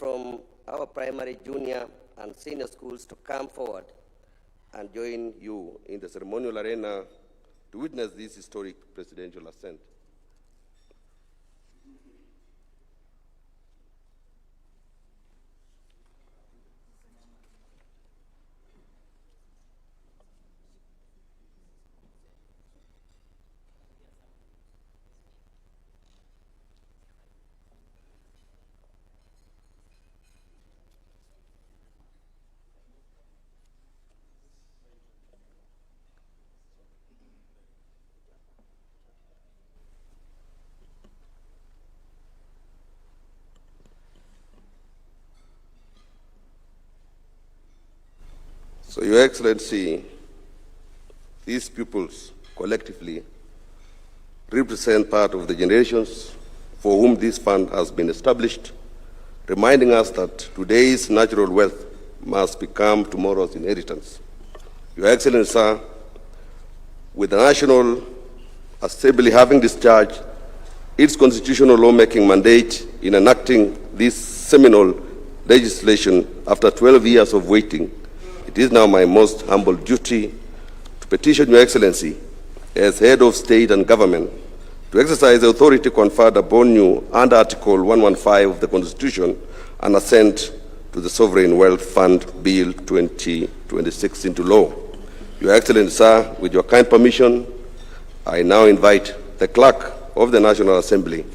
from our primary, junior, and senior schools to come forward and join you in the ceremonial arena to witness this historic presidential assent. So, Your Excellency, these pupils collectively represent part of the generations for whom this fund has been established, reminding us that today's natural wealth must become tomorrow's inheritance. Your Excellency, sir, with the National Assembly having discharged its constitutional lawmaking mandate in enacting this seminal legislation after 12 years of waiting, it is now my most humble duty to petition Your Excellency, as Head of State and Government, to exercise the authority conferred upon you under Article 115 of the Constitution and assent to the Sovereign Wealth Fund Bill 2026 into law. Your Excellency, sir, with your kind permission, I now invite the Clerk of the National Assembly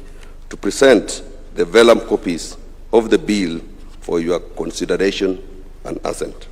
to present the vellum copies of the bill for your consideration and assent.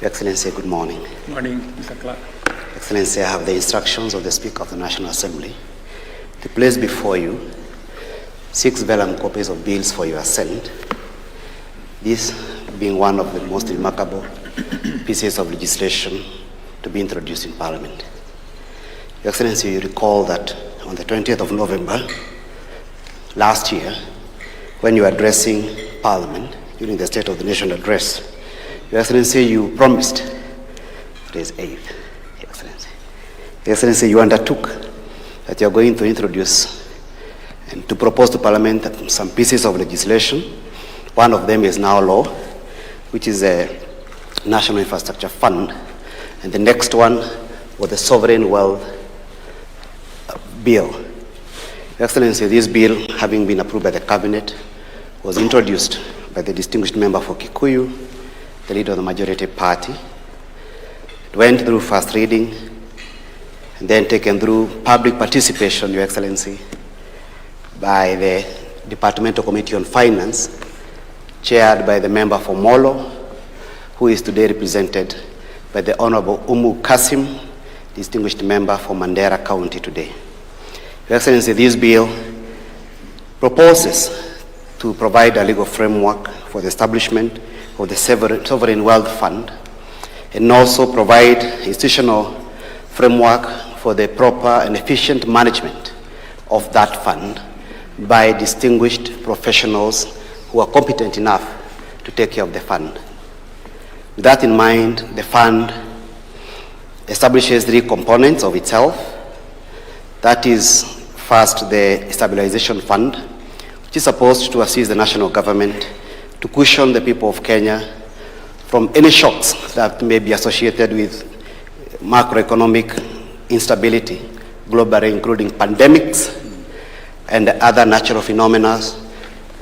Excellency, good morning. Good morning, Mr. Clerk. Excellency, I have the instructions of the Speaker of the National Assembly to place before you 6 vellum copies of bills for your assent, this being one of the most remarkable pieces of legislation to be introduced in Parliament. Your Excellency, you recall that on the 20th of November last year, when you were addressing Parliament during the State of the Nation address, Your Excellency, you promised, today's 8th, Your Excellency. Your Excellency, you undertook that you are going to introduce and to propose to Parliament some pieces of legislation. One of them is now law, which is a National Infrastructure Fund, and the next one was the Sovereign Wealth Bill. Your Excellency, this bill, having been approved by the Cabinet, was introduced by the distinguished member for Kikuyu, the leader of the majority party. It went through first reading and then taken through public participation, Your Excellency, by the Departmental Committee on Finance, chaired by the member for Molo, who is today represented by the Honorable Umu Kasim, distinguished member for Mandera County today. Your Excellency, this bill proposes to provide a legal framework for the establishment of the Sovereign Wealth Fund, and also provide institutional framework for the proper and efficient management of that fund by distinguished professionals who are competent enough to take care of the fund. With that in mind, the fund establishes 3 components of itself. That is, first, the Stabilization Fund, which is supposed to assist the national government to cushion the people of Kenya from any shocks that may be associated with macroeconomic instability globally, including pandemics and other natural phenomena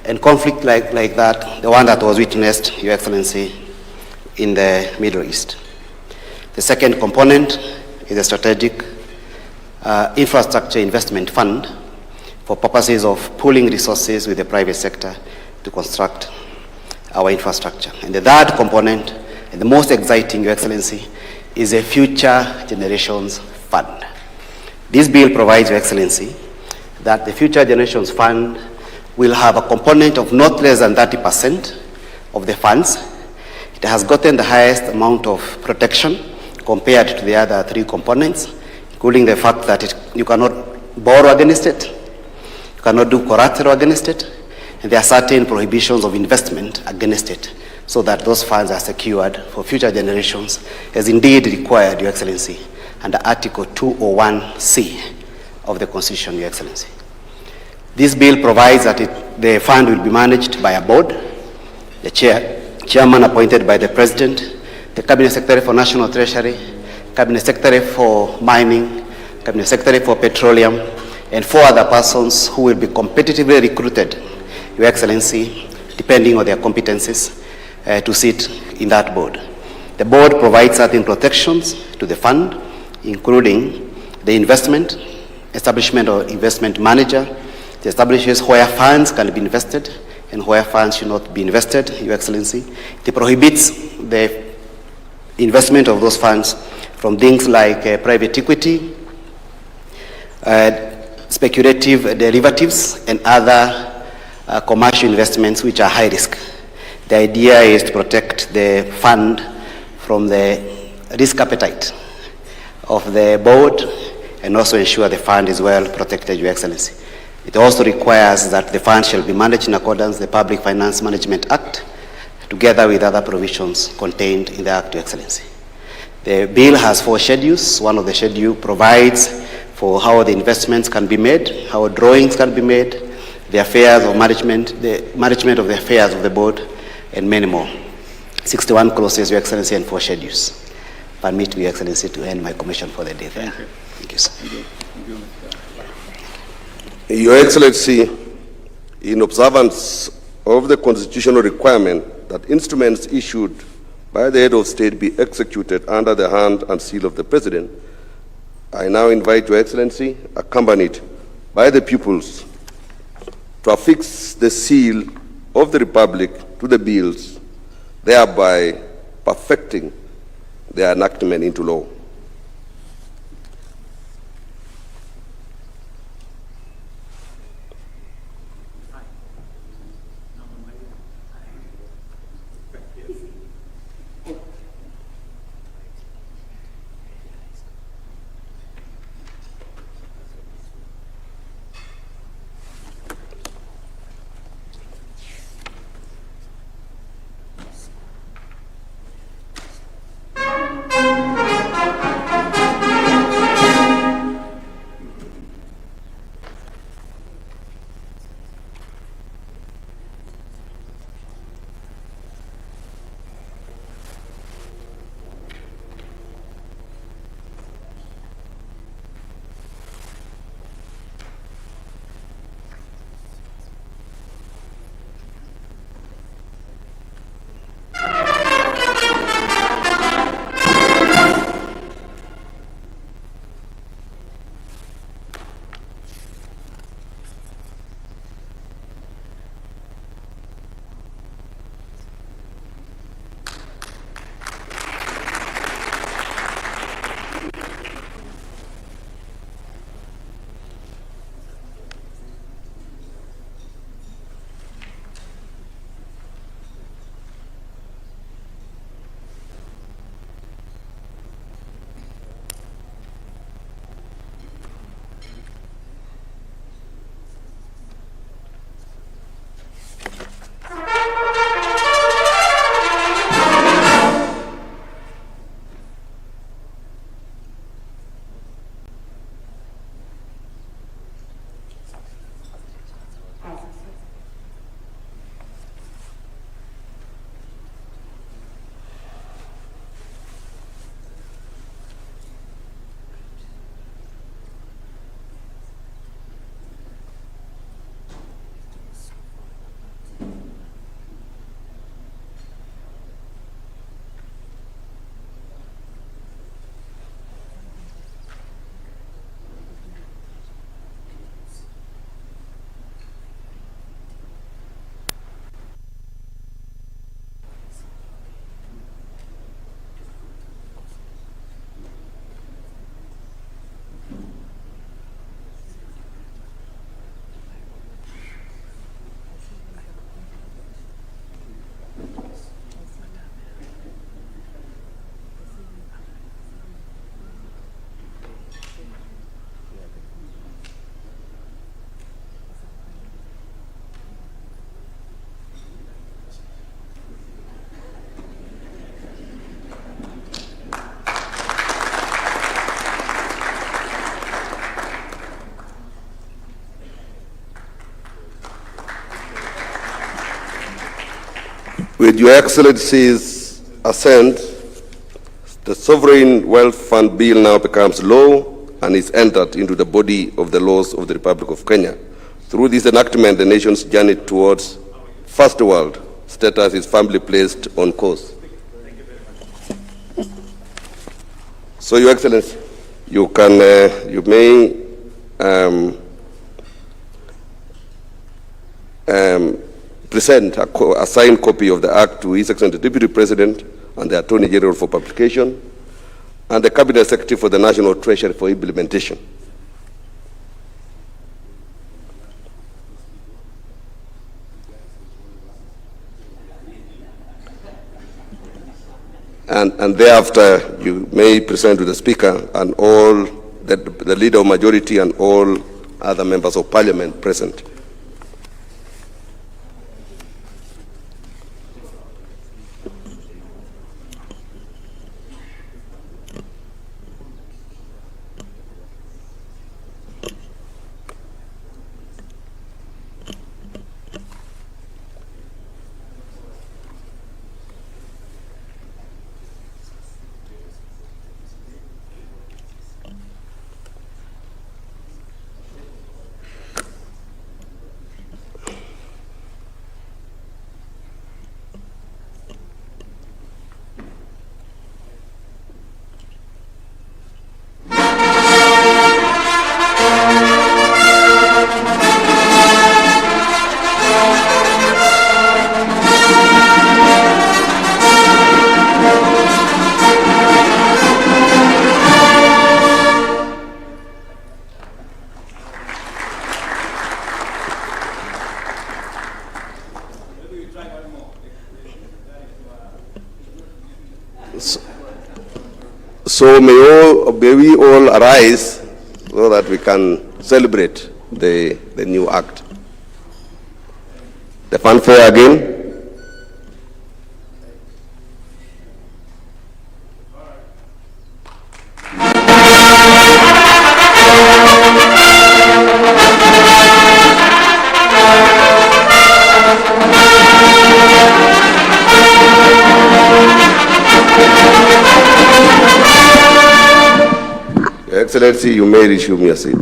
and conflict like that, the one that was witnessed, Your Excellency, in the Middle East. The second component is the Strategic Infrastructure Investment Fund for purposes of pooling resources with the private sector to construct our infrastructure. And the third component, and the most exciting, Your Excellency, is a Future Generations Fund. This bill provides, Your Excellency, that the Future Generations Fund will have a component of not less than 30% of the funds. It has gotten the highest amount of protection compared to the other three components, including the fact that you cannot borrow against it, you cannot do collateral against it, and there are certain prohibitions of investment against it, so that those funds are secured for future generations, as indeed required, Your Excellency, under Article 201C of the Constitution, Your Excellency. This bill provides that the fund will be managed by a board, the chairman appointed by the President, the Cabinet Secretary for National Treasury, Cabinet Secretary for Mining, Cabinet Secretary for Petroleum, and 4 other persons who will be competitively recruited, Your Excellency, depending on their competencies, to sit in that board. The board provides certain protections to the fund, including the investment, establishment of investment manager. It establishes where funds can be invested and where funds should not be invested, Your Excellency. It prohibits the investment of those funds from things like private equity, speculative derivatives, and other commercial investments which are high risk. The idea is to protect the fund from the risk appetite of the board and also ensure the fund is well protected, Your Excellency. It also requires that the fund shall be managed in accordance with the Public Finance Management Act, together with other provisions contained in the Act, Your Excellency. The bill has 4 schedules. One of the schedules provides for how the investments can be made, how drawings can be made, the affairs of management, the management of the affairs of the board, and many more. 61 clauses, Your Excellency, and 4 schedules. Permit me, Your Excellency, to end my commission for the day there. Thank you. Thank you, sir. Thank you. Thank you, Mr. Your Excellency, in observance of the constitutional requirement that instruments issued by the head of state be executed under the hand and seal of the President, I now invite Your Excellency, accompanied by the pupils, to affix the seal of the Republic to the bills, thereby perfecting their enactment into law. With Your Excellency's assent, the Sovereign Wealth Fund Bill now becomes law and is entered into the body of the laws of the Republic of Kenya. Through this enactment, the nation's journey towards first world status is firmly placed on course. So, Your Excellency, you may present a signed copy of the Act to His Excellency the Deputy President and the Attorney General for publication, and the Cabinet Secretary for the National Treasury for implementation. And thereafter, you may present to the Speaker and all the Leader of Majority and all other members of Parliament present. So may we all arise so that we can celebrate the new act. The fanfare again. Your Excellency, you may resume your seat.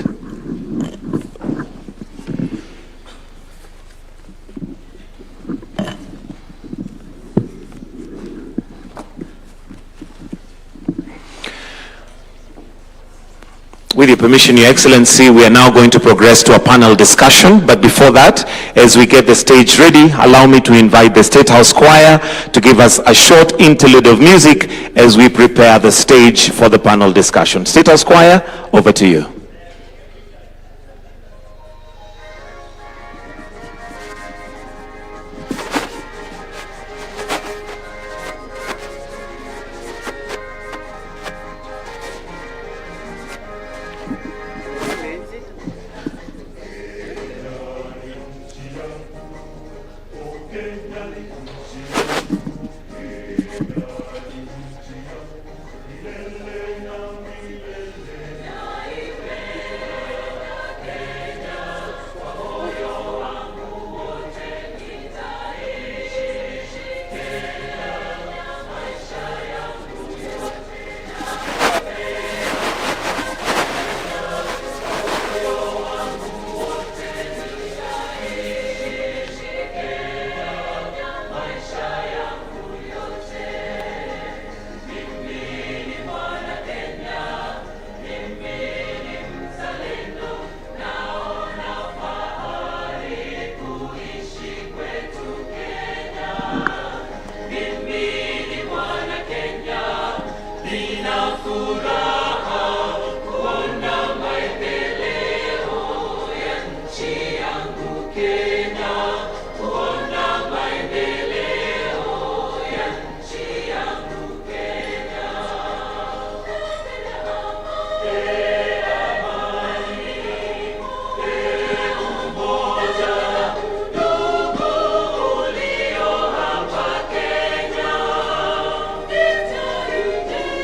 With your permission, Your Excellency, we are now going to progress to a panel discussion. But before that, as we get the stage ready, allow me to invite the State House Choir to give us a short interlude of music as we prepare the stage for the panel discussion. State House Choir, over to you.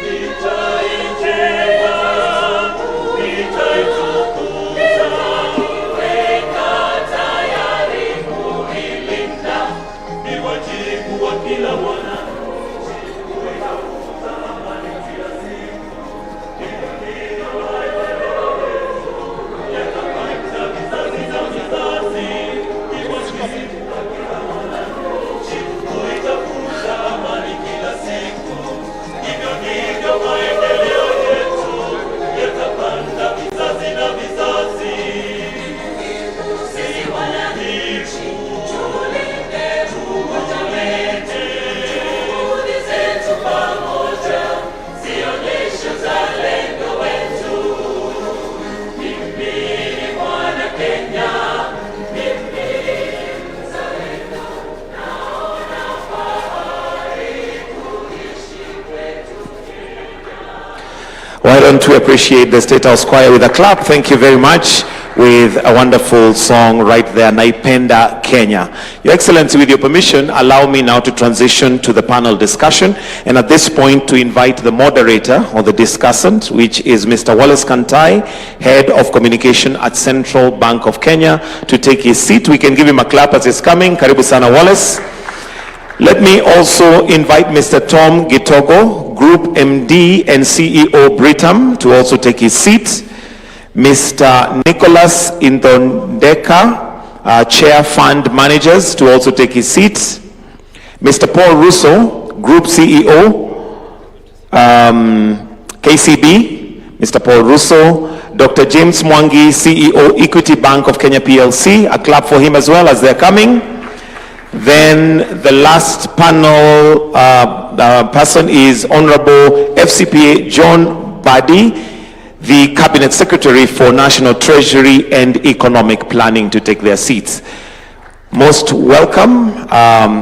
Nitaendelea Why don't we appreciate the State House Choir with a clap? Thank you very much, with a wonderful song right there, Naipenda Kenya. Your Excellency, with your permission, allow me now to transition to the panel discussion, and at this point to invite the moderator or the discussant, which is Mr. Wallace Kantai, Head of Communication at Central Bank of Kenya, to take his seat. We can give him a clap as he's coming. Karibu sana, Wallace. Let me also invite Mr. Tom Gitogo, Group MD and CEO Britam, to also take his seat. Mr. Nicholas Indondeka, Chair Fund Managers, to also take his seat. Mr. Paul Russo, Group CEO, KCB, Mr. Paul Russo. Dr. James Mwangi, CEO, Equity Bank of Kenya PLC. A clap for him as well as they're coming. Then the last panel person is Honorable FCPA John Badi, the Cabinet Secretary for National Treasury and Economic Planning, to take their seats. Most welcome.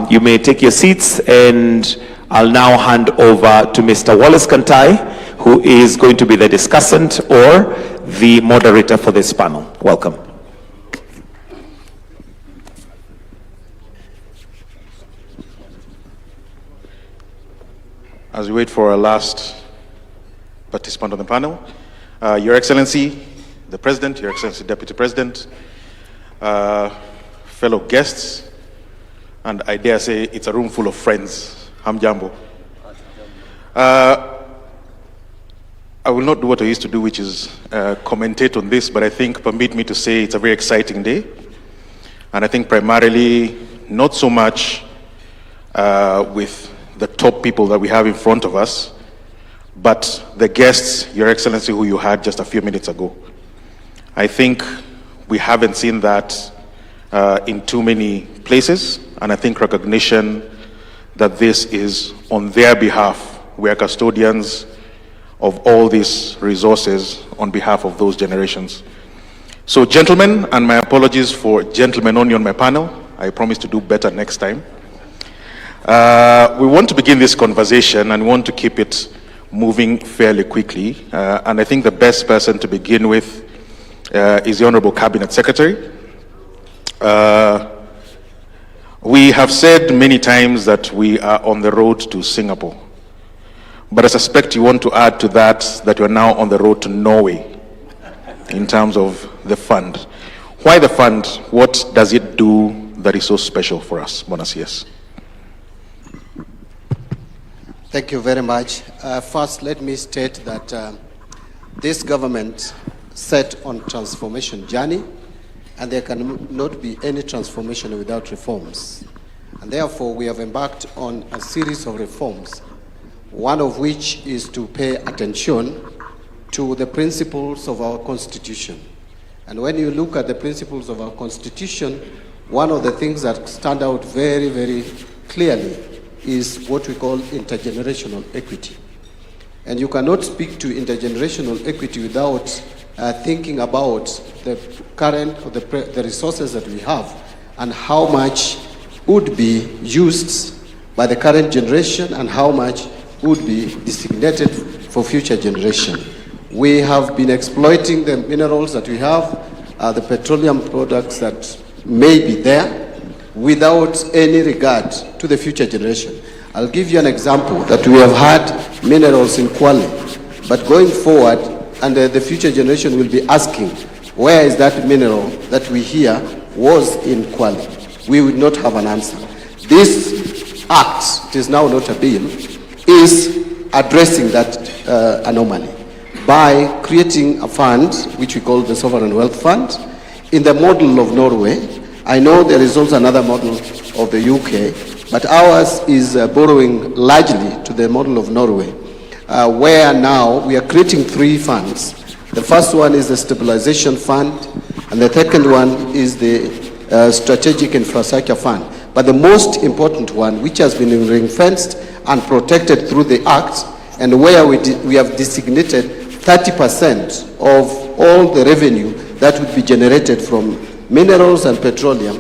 You may take your seats, and I'll now hand over to Mr. Wallace Kantai, who is going to be the discussant or the moderator for this panel. Welcome. As we wait for our last participant on the panel, Your Excellency, the President, Your Excellency, Deputy President, fellow guests, and I dare say it's a room full of friends. Hamjambo. I will not do what I used to do, which is commentate on this, but I think, permit me to say, it's a very exciting day. And I think primarily, not so much with the top people that we have in front of us, but the guests, Your Excellency, who you had just a few minutes ago. I think we haven't seen that in too many places, and I think recognition that this is on their behalf. We are custodians of all these resources on behalf of those generations. So gentlemen, and my apologies for gentlemen only on my panel, I promise to do better next time. We want to begin this conversation and we want to keep it moving fairly quickly. And I think the best person to begin with is the Honorable Cabinet Secretary. We have said many times that we are on the road to Singapore. But I suspect you want to add to that that you're now on the road to Norway in terms of the fund. Why the fund? What does it do that is so special for us? Bonasies. Thank you very much. First, let me state that this government set on transformation journey, and there cannot be any transformation without reforms. And therefore, we have embarked on a series of reforms, one of which is to pay attention to the principles of our Constitution. And when you look at the principles of our Constitution, one of the things that stand out very, very clearly is what we call intergenerational equity. And you cannot speak to intergenerational equity without thinking about the current or the resources that we have and how much would be used by the current generation and how much would be designated for future generation. We have been exploiting the minerals that we have, the petroleum products that may be there, without any regard to the future generation. I'll give you an example that we have had minerals in Kwale, but going forward, and the future generation will be asking, where is that mineral that we hear was in Kwale? We would not have an answer. This act, it is now not a bill, is addressing that anomaly by creating a fund, which we call the Sovereign Wealth Fund, in the model of Norway. I know there is also another model of the UK, but ours is borrowing largely to the model of Norway, where now we are creating three funds. The first one is the Stabilization Fund, and the second one is the Strategic Infrastructure Fund. But the most important one, which has been ring-fenced and protected through the Act, and where we have designated 30% of all the revenue that would be generated from minerals and petroleum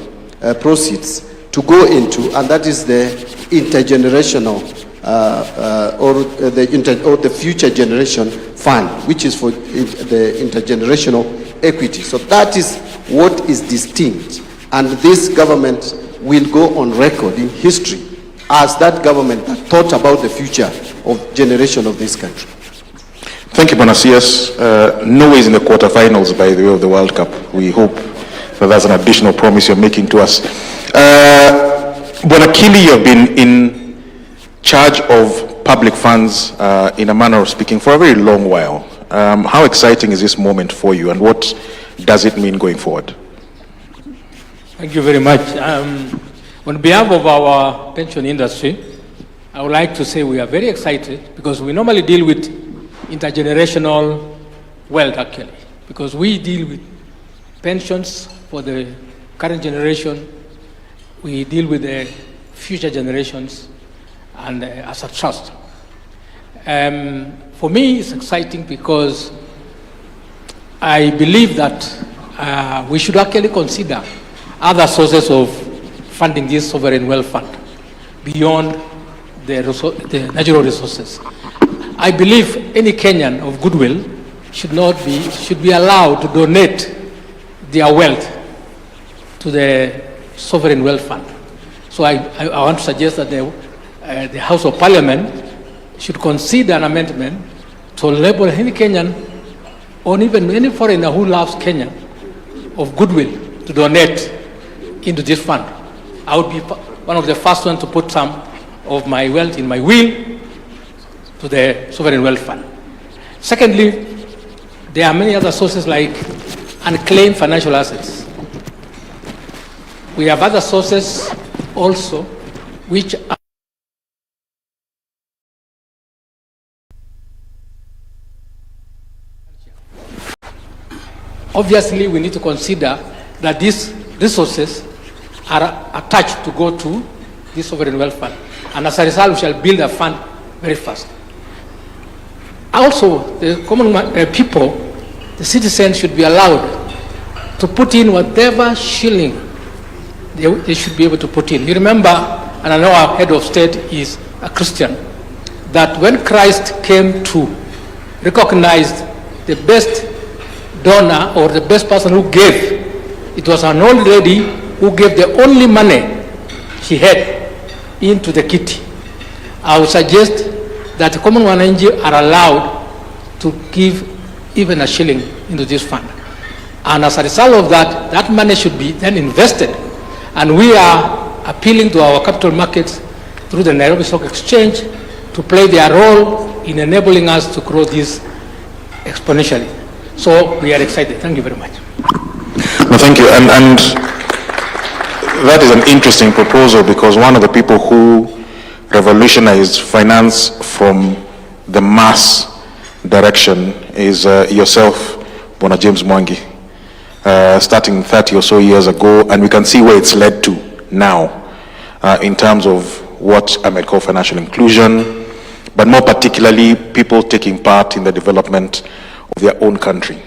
proceeds to go into, and that is the intergenerational or the future generation fund, which is for the intergenerational equity. So that is what is distinct, and this government will go on record in history as that government that thought about the future of generation of this country. Thank you, Bonasias. Norway is in the quarterfinals, by the way, of the World Cup. We hope that that's an additional promise you're making to us. Bonakili, you've been in charge of public funds, in a manner of speaking, for a very long while. How exciting is this moment for you, and what does it mean going forward? Thank you very much. On behalf of our pension industry, I would like to say we are very excited because we normally deal with intergenerational wealth, actually, because we deal with pensions for the current generation, we deal with the future generations, and as a trust. For me, it's exciting because I believe that we should actually consider other sources of funding this sovereign wealth fund beyond the natural resources. I believe any Kenyan of goodwill should be allowed to donate their wealth to the sovereign wealth fund. So I want to suggest that the House of Parliament should consider an amendment to label any Kenyan or even any foreigner who loves Kenya of goodwill to donate into this fund. I would be one of the first ones to put some of my wealth in my will to the sovereign wealth fund. Secondly, there are many other sources like unclaimed financial assets. We have other sources also which are obviously we need to consider that these resources are attached to go to the sovereign wealth fund, and as a result we shall build a fund very fast. Also, the common people, the citizens, should be allowed to put in whatever shilling they should be able to put in. You remember, and I know our head of state is a Christian, that when Christ came to recognize the best donor or the best person who gave, it was an old lady who gave the only money she had into the kitty. I would suggest that the common wananchi are allowed to give even a shilling into this fund. And as a result of that, that money should be then invested. And we are appealing to our capital markets through the Nairobi Stock Exchange to play their role in enabling us to grow this exponentially. So we are excited. Thank you very much. Well, thank you. And that is an interesting proposal, because one of the people who revolutionized finance from the mass direction is yourself, Bona James Mwangi, starting 30 or so years ago, and we can see where it's led to now in terms of what I might call financial inclusion, but more particularly people taking part in the development of their own country.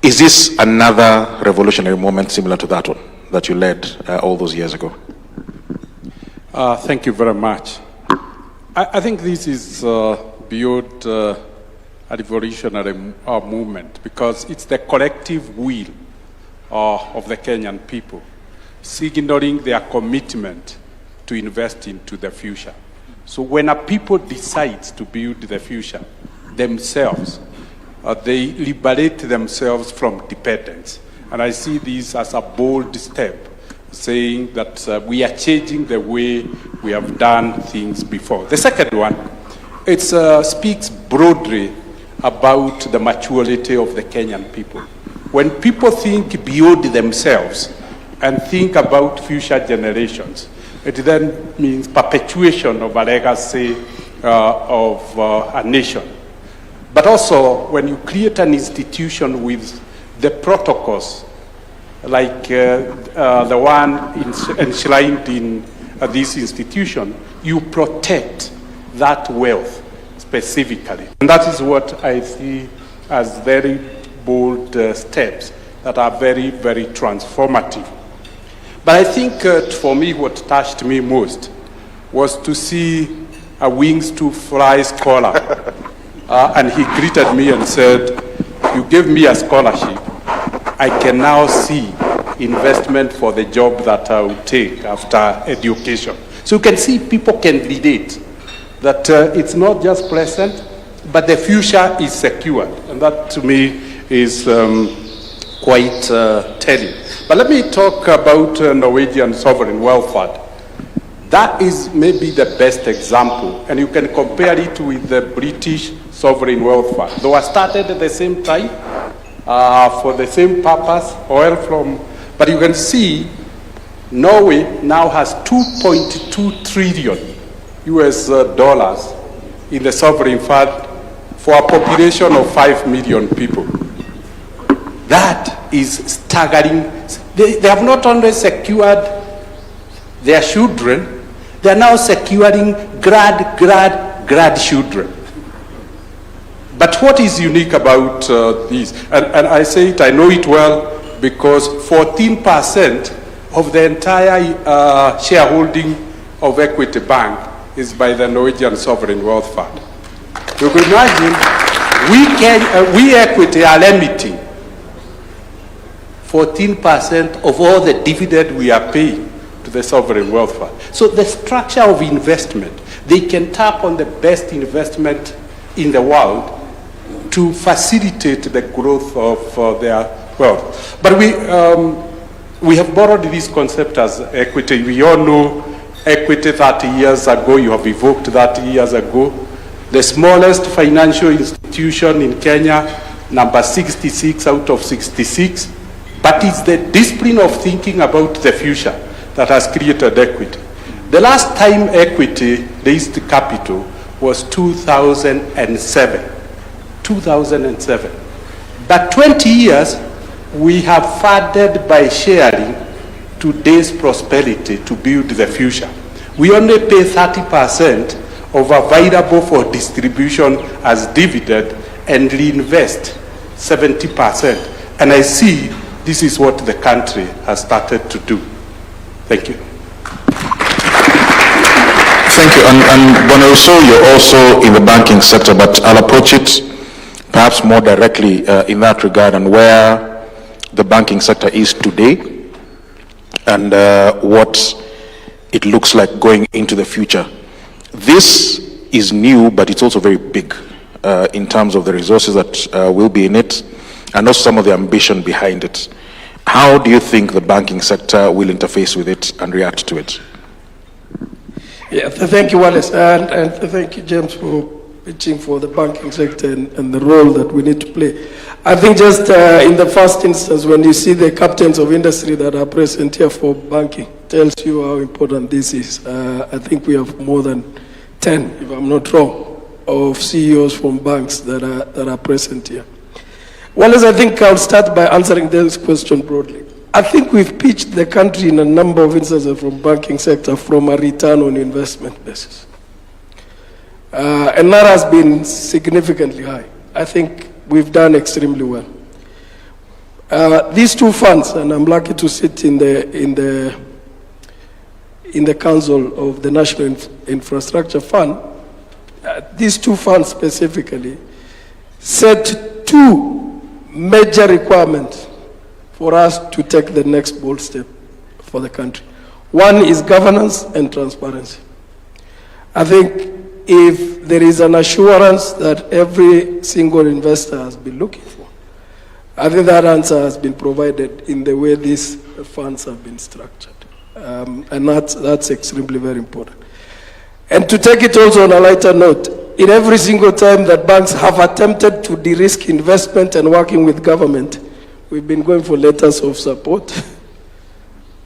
Is this another revolutionary moment similar to that one that you led all those years ago? Thank you very much. I think this is beyond a revolutionary movement, because it's the collective will of the Kenyan people signaling their commitment to invest into the future. So when a people decides to build the future themselves, they liberate themselves from dependence. And I see this as a bold step, saying that we are changing the way we have done things before. The second one, it speaks broadly about the maturity of the Kenyan people. When people think beyond themselves and think about future generations, it then means perpetuation of a legacy of a nation. But also, when you create an institution with the protocols, like the one enshrined in this institution, you protect that wealth specifically. And that is what I see as very bold steps that are very, very transformative. But I think for me, what touched me most was to see a wings to fly scholar. And he greeted me and said, "You gave me a scholarship. I can now see investment for the job that I will take after education." So you can see people can relate that it's not just present, but the future is secured. And that to me is quite telling. But let me talk about Norwegian sovereign wealth fund. That is maybe the best example, and you can compare it with the British sovereign wealth fund. They were started at the same time for the same purpose, oil from, but you can see Norway now has 2.2 trillion US dollars in the sovereign fund for a population of 5 million people. That is staggering. They have not only secured their children, they are now securing grandchildren. But what is unique about this, and I say it, I know it well, because 14% of the entire shareholding of Equity Bank is by the Norwegian Sovereign Wealth Fund. You can imagine, we Equity are limiting 14% of all the dividend we are paying to the Sovereign Wealth Fund. So the structure of investment, they can tap on the best investment in the world to facilitate the growth of their wealth. But we have borrowed this concept as equity. We all know equity 30 years ago, you have evoked 30 years ago. The smallest financial institution in Kenya, number 66 out of 66. But it's the discipline of thinking about the future that has created equity. The last time equity raised capital was 2007. 2007. But 20 years, we have funded by sharing today's prosperity to build the future. We only pay 30% of available for distribution as dividend and reinvest 70%. And I see this is what the country has started to do. Thank you. Thank you. And Bonoso, you're also in the banking sector, but I'll approach it perhaps more directly in that regard, and where the banking sector is today and what it looks like going into the future. This is new, but it's also very big in terms of the resources that will be in it, and also some of the ambition behind it. How do you think the banking sector will interface with it and react to it? Yeah, thank you, Wallace, and thank you, James, for pitching for the banking sector and the role that we need to play. I think just in the first instance, when you see the captains of industry that are present here for banking, tells you how important this is. I think we have more than 10, if I'm not wrong, of CEOs from banks that are present here. Well, I think I'll start by answering this question broadly. I think we've pitched the country in a number of instances from banking sector from a return on investment basis. And that has been significantly high. I think we've done extremely well. These two funds, and I'm lucky to sit in the council of the National Infrastructure Fund, these two funds specifically set two major requirements for us to take the next bold step for the country. One is governance and transparency. I think if there is an assurance that every single investor has been looking for, I think that answer has been provided in the way these funds have been structured. And that's extremely very important. And to take it also on a lighter note, in every single time that banks have attempted to de-risk investment and working with government, we've been going for letters of support.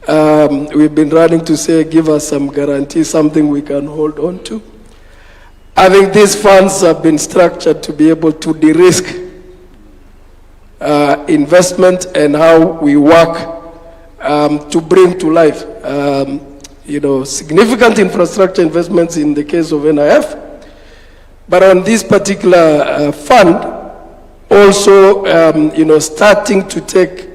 We've been running to say, give us some guarantee, something we can hold on to. I think these funds have been structured to be able to de-risk investment and how we work to bring to life significant infrastructure investments in the case of NIF. But on this particular fund, also starting to take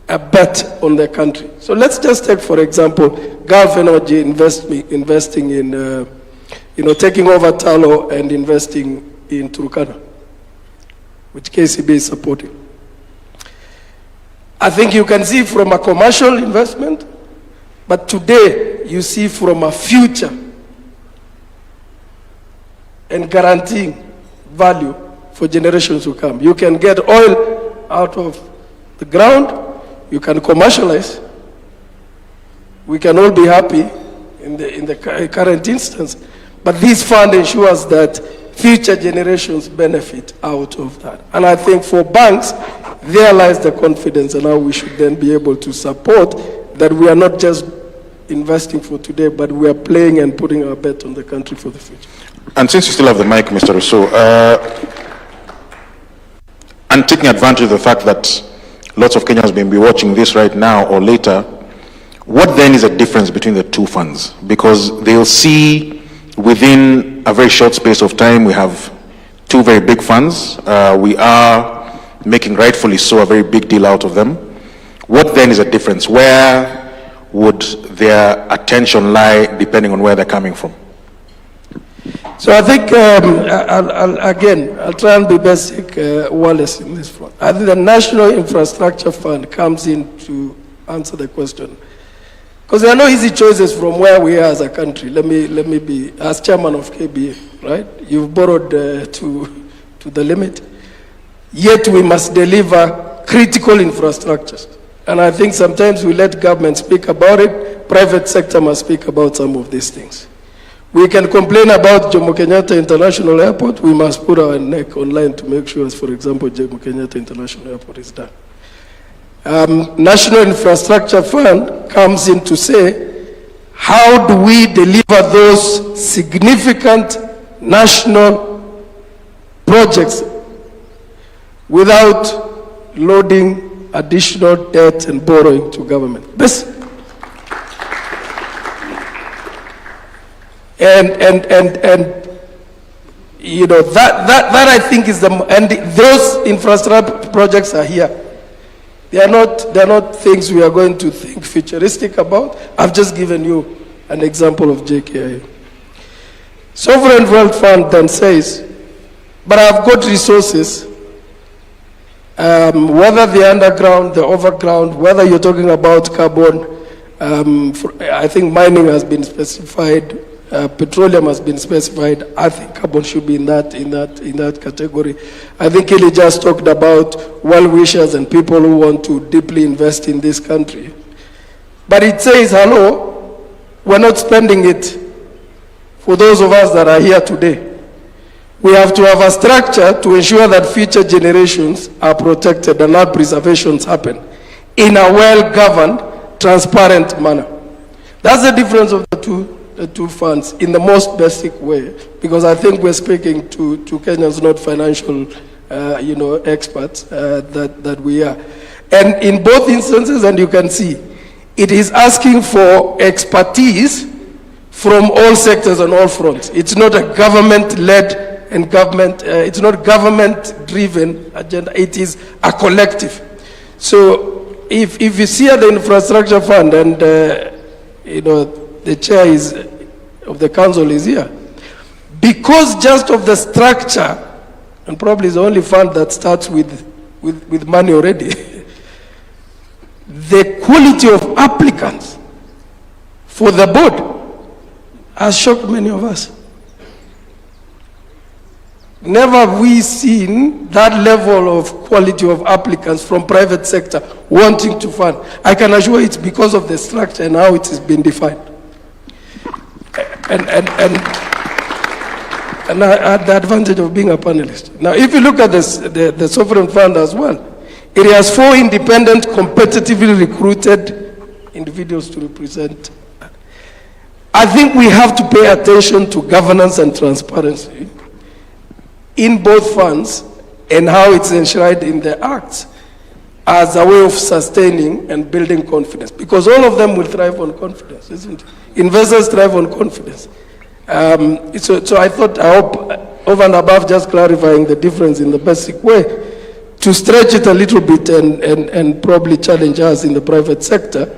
a bet on the country. So let's just take, for example, Gulf Energy investing in taking over Talo and investing in Turkana, which KCB is supporting. I think you can see from a commercial investment, but today you see from a future and guaranteeing value for generations to come. You can get oil out of the ground, you can commercialize. We can all be happy in the current instance, but this fund ensures that future generations benefit out of that. And I think for banks, there lies the confidence, and how we should then be able to support that we are not just investing for today, but we are playing and putting our bet on the country for the future. And since you still have the mic, Mr. Ruto, and taking advantage of the fact that lots of Kenyans may be watching this right now or later, what then is the difference between the two funds? Because they'll see within a very short space of time, we have two very big funds. We are making, rightfully so, a very big deal out of them. What then is the difference? Where would their attention lie depending on where they're coming from? So I think, I'll try and be basic, Wallace, in this front. I think the National Infrastructure Fund comes in to answer the question. Because there are no easy choices from where we are as a country. Let me be, as chairman of KBA, right? You've borrowed to the limit. Yet we must deliver critical infrastructures. And I think sometimes we let government speak about it, private sector must speak about some of these things. We can complain about Jomo Kenyatta International Airport, we must put our neck online to make sure, for example, Jomo Kenyatta International Airport is done. National Infrastructure Fund comes in to say, how do we deliver those significant national projects without loading additional debt and borrowing to government? And that I think is those infrastructure projects are here. They are not things we are going to think futuristic about. I've just given you an example of JKIA. Sovereign Wealth Fund then says, but I've got resources, whether the underground, the overground, whether you're talking about carbon, I think mining has been specified, petroleum has been specified. I think carbon should be in that category. I think Kelly just talked about well-wishers and people who want to deeply invest in this country. But it says, hello, we're not spending it for those of us that are here today. We have to have a structure to ensure that future generations are protected and that preservations happen in a well-governed, transparent manner. That's the difference of the two funds in the most basic way, because I think we're speaking to Kenyans, not financial experts that we are. And in both instances, and you can see, it is asking for expertise from all sectors and all fronts. It's not a government-led and it's not government-driven agenda. It is a collective. So if you see at the infrastructure fund, and the chair of the council is here, because just of the structure, and probably is the only fund that starts with money already, the quality of applicants for the board has shocked many of us. Never have we seen that level of quality of applicants from private sector wanting to fund. I can assure it's because of the structure and how it has been defined. And I had the advantage of being a panelist. Now, if you look at the sovereign fund as well, it has 4 independent, competitively recruited individuals to represent. I think we have to pay attention to governance and transparency in both funds and how it's enshrined in the acts as a way of sustaining and building confidence. Because all of them will thrive on confidence, isn't it? Investors thrive on confidence. So I hope, over and above just clarifying the difference in the basic way, to stretch it a little bit and probably challenge us in the private sector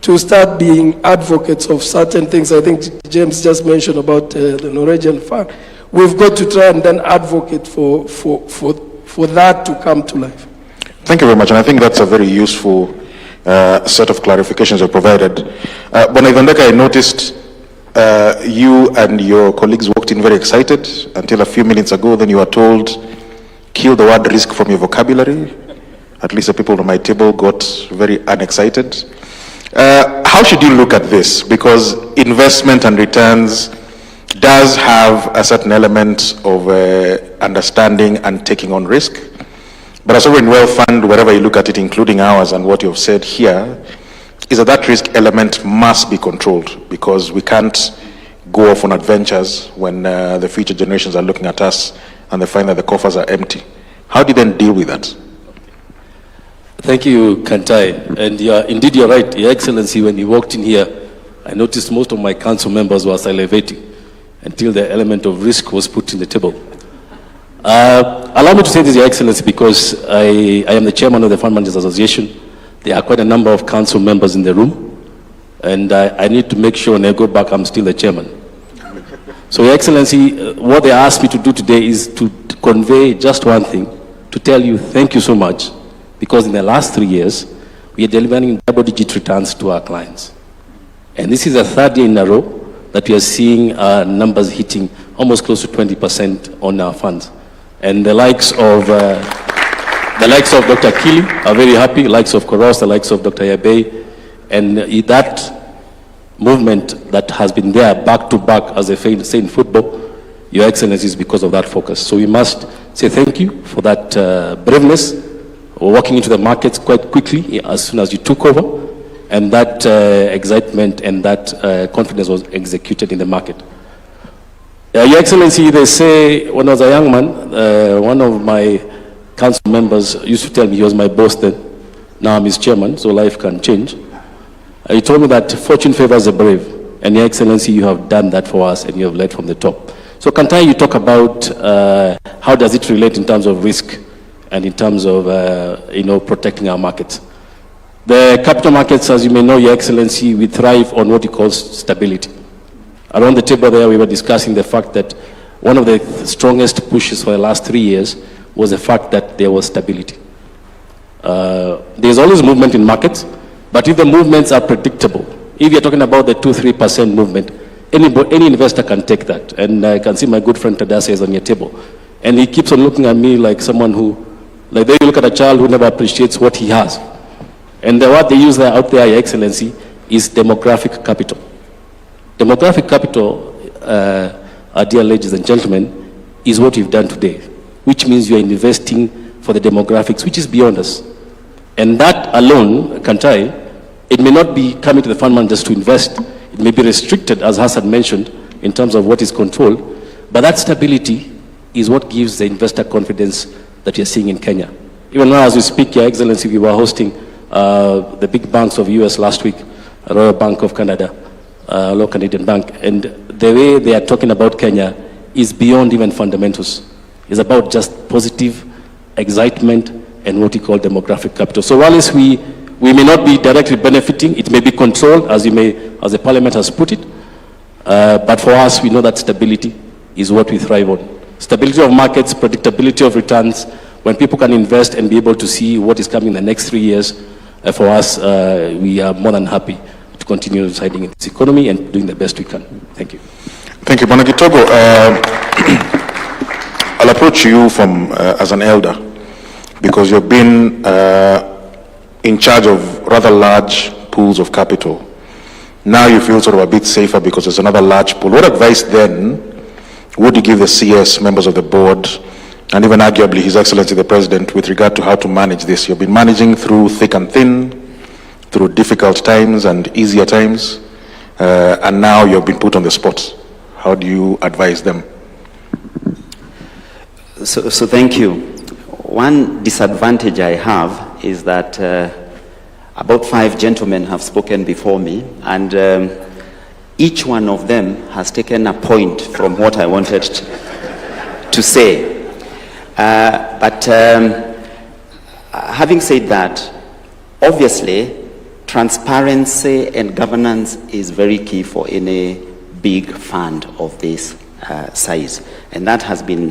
to start being advocates of certain things. I think James just mentioned about the Norwegian fund. We've got to try and then advocate for that to come to life. Thank you very much, and I think that's a very useful set of clarifications you provided. Bonavandeka, I noticed you and your colleagues walked in very excited until a few minutes ago. Then you were told, kill the word risk from your vocabulary. At least the people at my table got very unexcited. How should you look at this? Because investment and returns does have a certain element of understanding and taking on risk. But a sovereign wealth fund, wherever you look at it, including ours and what you've said here, is that risk element must be controlled, because we can't go off on adventures when the future generations are looking at us and they find that the coffers are empty. How do you then deal with that? Thank you, Kantai. And indeed, you're right, Your Excellency. When you walked in here, I noticed most of my council members were salivating until the element of risk was put in the table. Allow me to say this, Your Excellency, because I am the chairman of the Fund Managers Association. There are quite a number of council members in the room, and I need to make sure when I go back, I'm still the chairman. So, Your Excellency, what they asked me to do today is to convey just one thing, to tell you thank you so much, because in the last 3 years, we are delivering double-digit returns to our clients. And this is the third year in a row that we are seeing numbers hitting almost close to 20% on our funds. And the likes of Dr. Kili are very happy, the likes of Koros, the likes of Dr. Yabe, and that movement that has been there back to back, as they say in football, Your Excellency, is because of that focus. So we must say thank you for that braveness, walking into the markets quite quickly as soon as you took over, and that excitement and that confidence was executed in the market. Your Excellency, they say when I was a young man, one of my council members used to tell me, he was my boss then, now I'm his chairman, so life can change. He told me that fortune favors the brave, and Your Excellency, you have done that for us and you have led from the top. So Kantai, you talk about how does it relate in terms of risk and in terms of protecting our markets. The capital markets, as you may know, Your Excellency, we thrive on what he calls stability. Around the table there, we were discussing the fact that one of the strongest pushes for the last 3 years was the fact that there was stability. There's always movement in markets, but if the movements are predictable, if you're talking about the 2-3% movement, any investor can take that. And I can see my good friend Tadase is on your table. And he keeps on looking at me like someone who, like they look at a child who never appreciates what he has. And what they use out there, Your Excellency, is demographic capital. Demographic capital, dear ladies and gentlemen, is what you've done today, which means you are investing for the demographics, which is beyond us. And that alone, Kantai, it may not be coming to the fund managers to invest. It may be restricted, as Hassan mentioned, in terms of what is controlled. But that stability is what gives the investor confidence that you're seeing in Kenya. Even now, as we speak, Your Excellency, we were hosting the big banks of US last week, Royal Bank of Canada, Royal Canadian Bank, and the way they are talking about Kenya is beyond even fundamentals. It's about just positive excitement and what we call demographic capital. So while we may not be directly benefiting, it may be controlled, as the Parliament has put it, but for us, we know that stability is what we thrive on. Stability of markets, predictability of returns, when people can invest and be able to see what is coming in the next 3 years, for us, we are more than happy to continue residing in this economy and doing the best we can. Thank you. Thank you, Bonagitogo. I'll approach you from as an elder, because you've been in charge of rather large pools of capital. Now you feel sort of a bit safer because there's another large pool. What advice then would you give the CS, members of the board, and even arguably His Excellency the President, with regard to how to manage this? You've been managing through thick and thin, through difficult times and easier times, and now you've been put on the spot. How do you advise them? So thank you. One disadvantage I have is that about 5 gentlemen have spoken before me, and each one of them has taken a point from what I wanted to say. But having said that, obviously, transparency and governance is very key for any big fund of this size. And that has been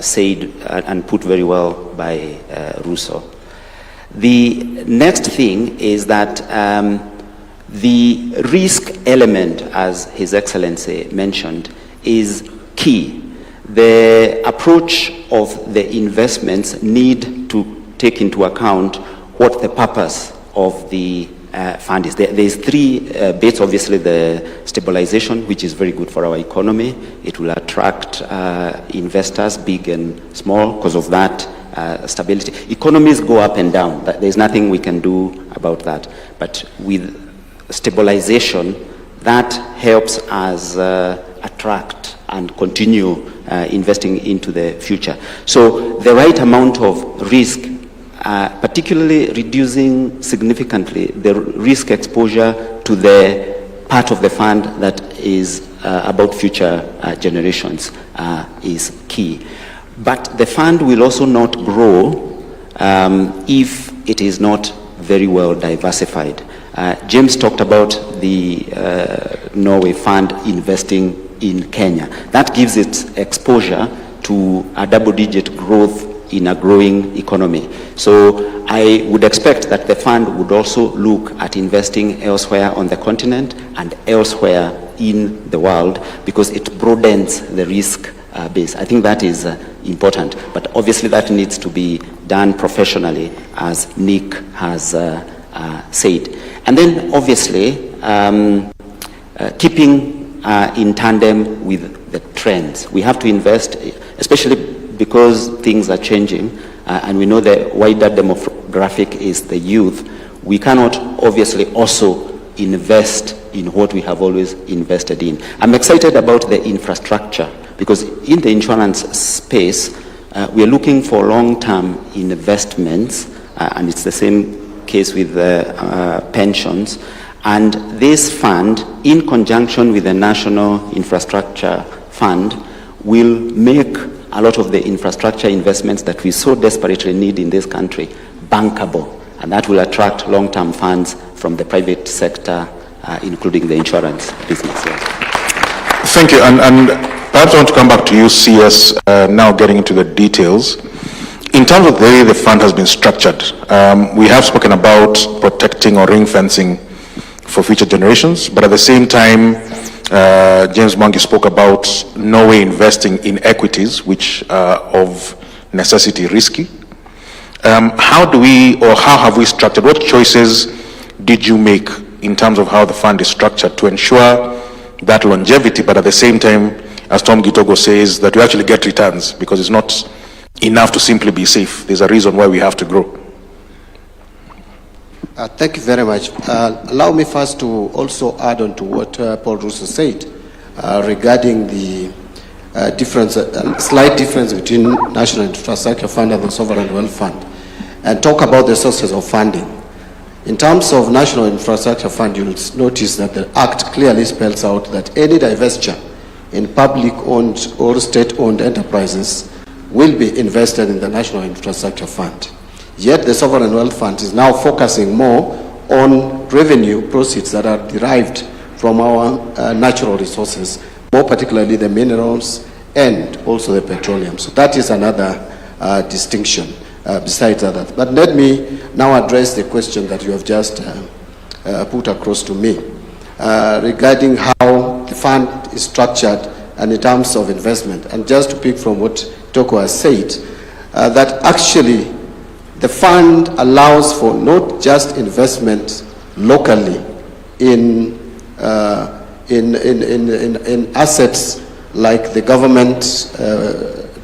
said and put very well by Ruto. The next thing is that the risk element, as His Excellency mentioned, is key. The approach of the investments need to take into account what the purpose of the fund is. There's three bits. Obviously, the stabilization, which is very good for our economy. It will attract investors, big and small, because of that stability. Economies go up and down. There's nothing we can do about that. But with stabilization, that helps us attract and continue investing into the future. So the right amount of risk, particularly reducing significantly the risk exposure to the part of the fund that is about future generations is key. But the fund will also not grow if it is not very well diversified. James talked about the Norway fund investing in Kenya. That gives it exposure to a double-digit growth in a growing economy. So I would expect that the fund would also look at investing elsewhere on the continent and elsewhere in the world, because it broadens the risk base. I think that is important, but obviously that needs to be done professionally, as Nick has said. And then obviously keeping in tandem with the trends. We have to invest, especially because things are changing, and we know the wider demographic is the youth. We cannot obviously also invest in what we have always invested in. I'm excited about the infrastructure, because in the insurance space, we are looking for long-term investments, and it's the same case with pensions. And this fund, in conjunction with the National Infrastructure Fund, will make a lot of the infrastructure investments that we so desperately need in this country bankable. And that will attract long-term funds from the private sector, including the insurance business. Yes. Thank you. And perhaps I want to come back to you, CS, now getting into the details. In terms of the way the fund has been structured, we have spoken about protecting or ring fencing for future generations, but at the same time, James Mwangi spoke about Norway investing in equities, which are of necessity risky. How do we, or how have we structured, what choices did you make in terms of how the fund is structured to ensure that longevity, but at the same time, as Tom Gitogo says, that we actually get returns, because it's not enough to simply be safe. There's a reason why we have to grow. Thank you very much. Allow me first to also add on to what Paul Ruto said regarding the slight difference between National Infrastructure Fund and the Sovereign Wealth Fund, and talk about the sources of funding. In terms of National Infrastructure Fund, you'll notice that the Act clearly spells out that any divestiture in public-owned or state-owned enterprises will be invested in the National Infrastructure Fund. Yet the Sovereign Wealth Fund is now focusing more on revenue proceeds that are derived from our natural resources, more particularly the minerals and also the petroleum. So that is another distinction besides that. But let me now address the question that you have just put across to me regarding how the fund is structured and in terms of investment. And just to pick from what Toko has said, that actually the fund allows for not just investment locally in assets like the government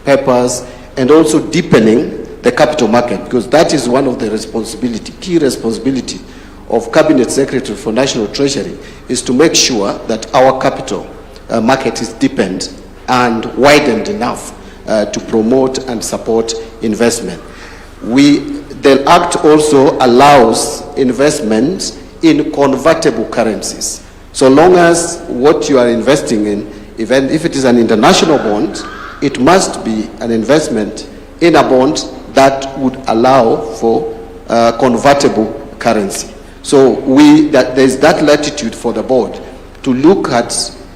papers, and also deepening the capital market, because that is one of the key responsibility of Cabinet Secretary for National Treasury, is to make sure that our capital market is deepened and widened enough to promote and support investment. The Act also allows investment in convertible currencies. So long as what you are investing in, even if it is an international bond, it must be an investment in a bond that would allow for convertible currency. So there's that latitude for the board to look at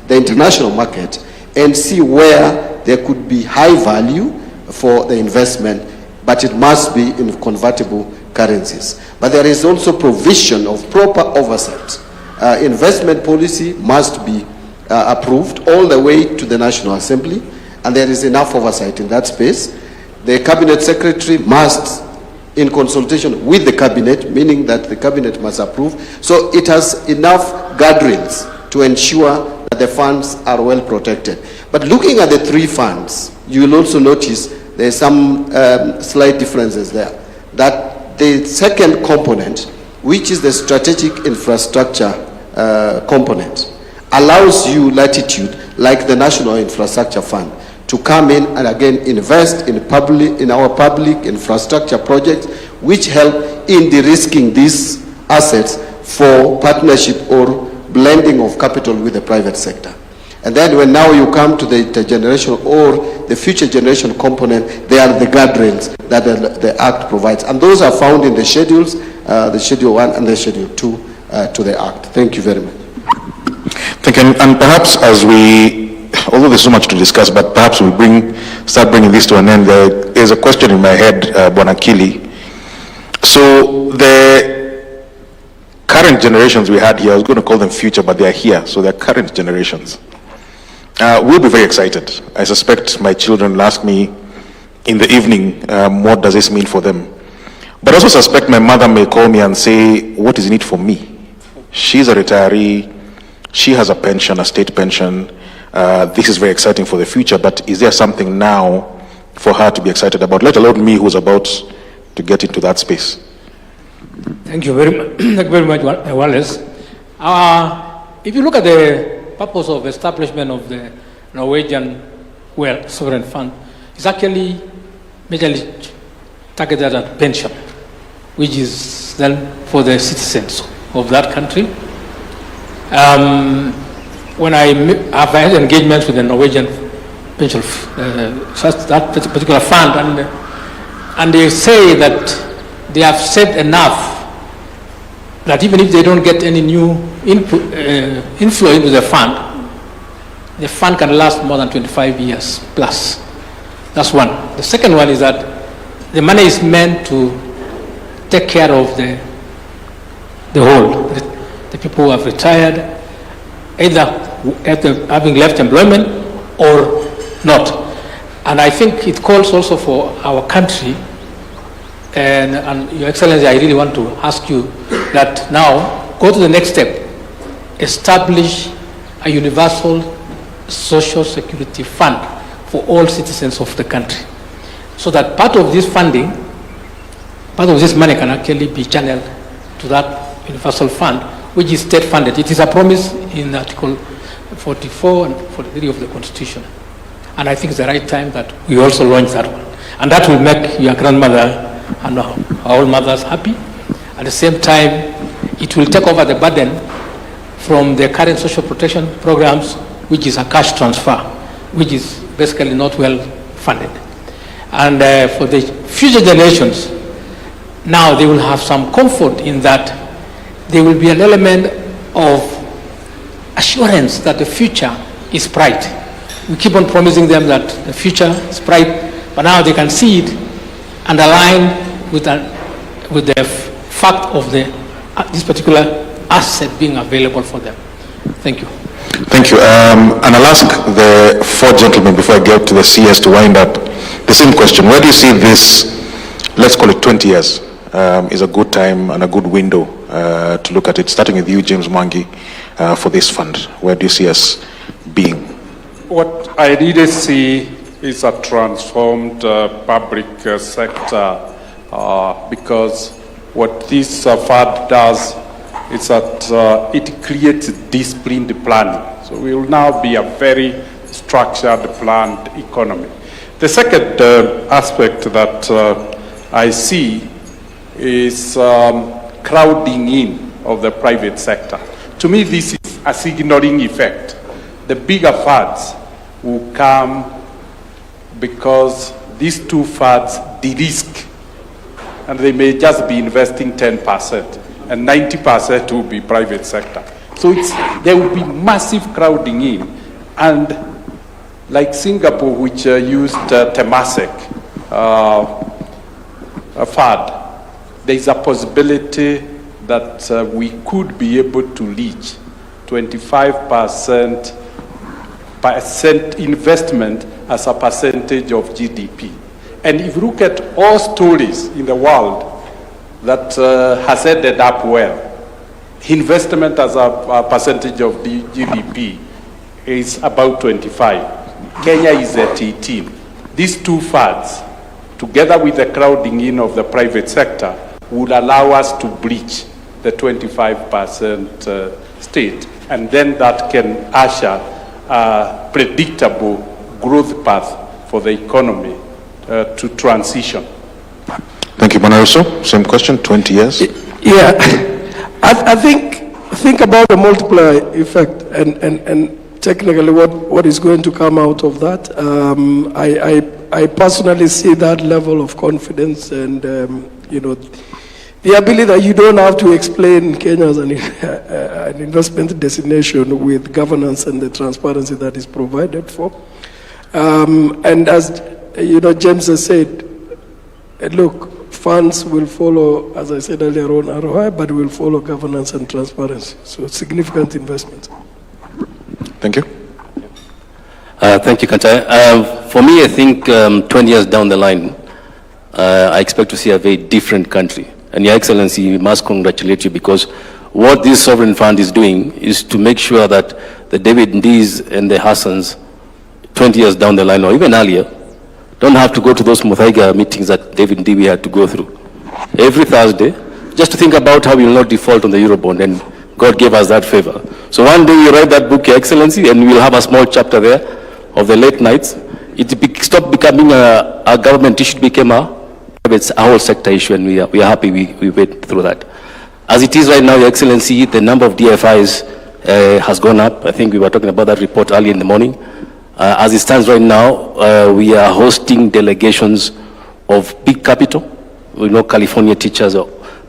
the international market and see where there could be high value for the investment, but it must be in convertible currencies. But there is also provision of proper oversight. Investment policy must be approved all the way to the National Assembly, and there is enough oversight in that space. The Cabinet Secretary must, in consultation with the Cabinet, meaning that the Cabinet must approve, so it has enough guardrails to ensure that the funds are well protected. But looking at the three funds, you will also notice there's some slight differences there. That the second component, which is the strategic infrastructure component, allows you latitude, like the National Infrastructure Fund, to come in and again invest in our public infrastructure projects, which help in de-risking these assets for partnership or blending of capital with the private sector. And then when now you come to the intergenerational or the future generation component, they are the guardrails that the Act provides. And those are found in the schedules, the Schedule 1 and the Schedule 2 to the Act. Thank you very much. Thank you. And perhaps as we, although there's so much to discuss, but perhaps we start bringing this to an end. There is a question in my head, Bwanakili. So the current generations we had here, I was going to call them future, but they are here, so they're current generations. We'll be very excited. I suspect my children will ask me in the evening, what does this mean for them? But I also suspect my mother may call me and say, what is in it for me? She's a retiree. She has a pension, a state pension. This is very exciting for the future, but is there something now for her to be excited about, let alone me who's about to get into that space? Thank you very much, thank you very much, Wallace. If you look at the purpose of establishment of the Norwegian Sovereign Fund, it's actually majorly targeted at pension, which is then for the citizens of that country. When I've had engagements with the Norwegian pension, that particular fund, and they say that they have saved enough that even if they don't get any new inflow into the fund can last more than 25 years plus. That's one. The second one is that the money is meant to take care of the whole, the people who have retired, either having left employment or not. And I think it calls also for our country, and Your Excellency, I really want to ask you that now go to the next step, establish a universal social security fund for all citizens of the country, so that part of this funding, part of this money can actually be channeled to that universal fund, which is state funded. It is a promise in Article 44 and 43 of the Constitution. And I think it's the right time that we also launch that one. And that will make your grandmother and our mothers happy. At the same time, it will take over the burden from the current social protection programs, which is a cash transfer, which is basically not well funded. And for the future generations, now they will have some comfort in that there will be an element of assurance that the future is bright. We keep on promising them that the future is bright, but now they can see it and align with the fact of this particular asset being available for them. Thank you. Thank you. And I'll ask the four gentlemen before I get to the CS to wind up the same question. Where do you see this, let's call it 20 years, is a good time and a good window to look at it, starting with you, James Mwangi, for this fund? Where do you see us being? What I really see is a transformed public sector, because what this fund does is that it creates disciplined planning. So we will now be a very structured, planned economy. The second aspect that I see is crowding in of the private sector. To me, this is a signaling effect. The bigger funds will come because these two funds de-risk, and they may just be investing 10%. and 90% will be private sector. So there will be massive crowding in, and like Singapore, which used Temasek FAD, there is a possibility that we could be able to reach 25% investment as a percentage of GDP. And if you look at all stories in the world that has ended up well, investment as a percentage of the GDP is about 25. Kenya is at 18. These two facts, together with the crowding in of the private sector, would allow us to breach the 25% state, and then that can usher a predictable growth path for the economy to transition. Thank you, Ruto. Same question, 20 years. Yeah, I think about the multiplier effect and technically what is going to come out of that. I personally see that level of confidence and, the ability that you don't have to explain Kenya as an investment destination with governance and the transparency that is provided for. And as James has said, look, funds will follow, as I said earlier on, ROI, but will follow governance and transparency. So significant investment. Thank you. Thank you, Kantai. For me, I think 20 years down the line, I expect to see a very different country. And Your Excellency, we must congratulate you, because what this sovereign fund is doing is to make sure that the David Ndees and the Hassans, 20 years down the line or even earlier, don't have to go to those Mutaiga meetings that David Ndii had to go through every Thursday, just to think about how we will not default on the Eurobond, and God gave us that favor. So one day you write that book, Your Excellency, and we'll have a small chapter there of the late nights. It stopped becoming a government issue, it became a whole sector issue, and we are happy we went through that. As it is right now, Your Excellency, the number of DFIs has gone up. I think we were talking about that report early in the morning. As it stands right now, we are hosting delegations of big capital. We know California teachers,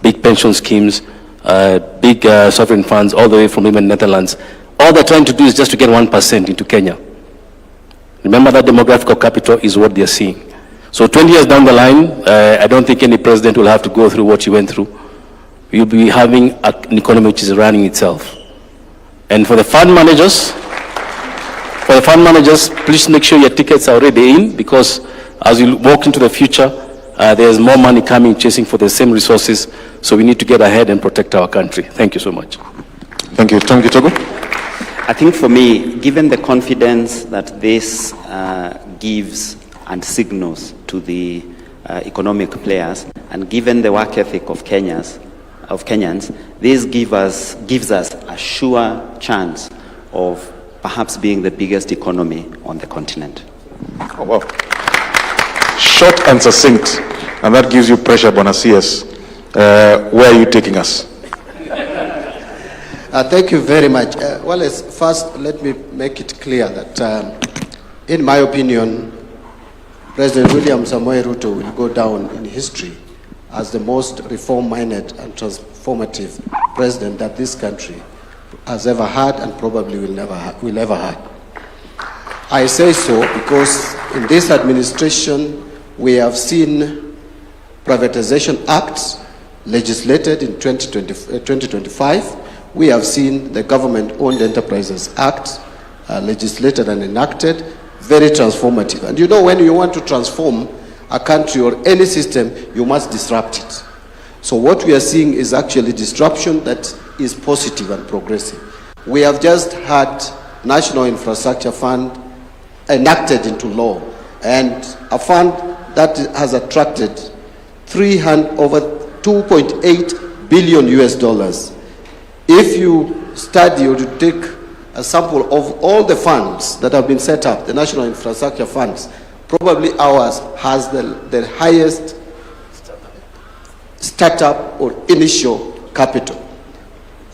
big pension schemes, big sovereign funds, all the way from even Netherlands. All they're trying to do is just to get 1% into Kenya. Remember that demographic capital is what they're seeing. So 20 years down the line, I don't think any president will have to go through what you went through. You'll be having an economy which is running itself. And for the fund managers, please make sure your tickets are already in, because as you walk into the future, there's more money coming, chasing for the same resources. So we need to get ahead and protect our country. Thank you so much. Thank you. Tom Gitogo. I think for me, given the confidence that this gives and signals to the economic players, and given the work ethic of Kenyans, this gives us a sure chance of perhaps being the biggest economy on the continent. Oh, wow. Short and succinct, and that gives you pressure, Bonasias. Where are you taking us? Thank you very much. First, let me make it clear that, in my opinion, President William Samoei Ruto will go down in history as the most reform-minded and transformative president that this country has ever had, and probably will ever have. I say so because in this administration we have seen privatization acts legislated in 2025. We have seen the Government-Owned Enterprises Act legislated and enacted, very transformative. And when you want to transform a country or any system, you must disrupt it. So what we are seeing is actually disruption that is positive and progressive. We have just had National Infrastructure Fund enacted into law, and a fund that has attracted over 2.8 billion US dollars. If you study or you take a sample of all the funds that have been set up, the National Infrastructure Funds, probably ours has the highest startup or initial capital.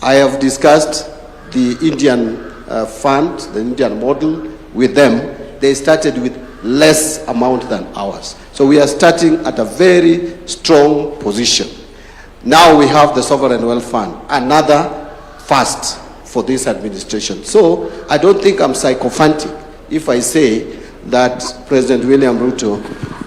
I have discussed the Indian fund, the Indian model with them. They started with less amount than ours. So we are starting at a very strong position. Now we have the Sovereign Wealth Fund, another first for this administration. So I don't think I'm sycophantic if I say that President William Ruto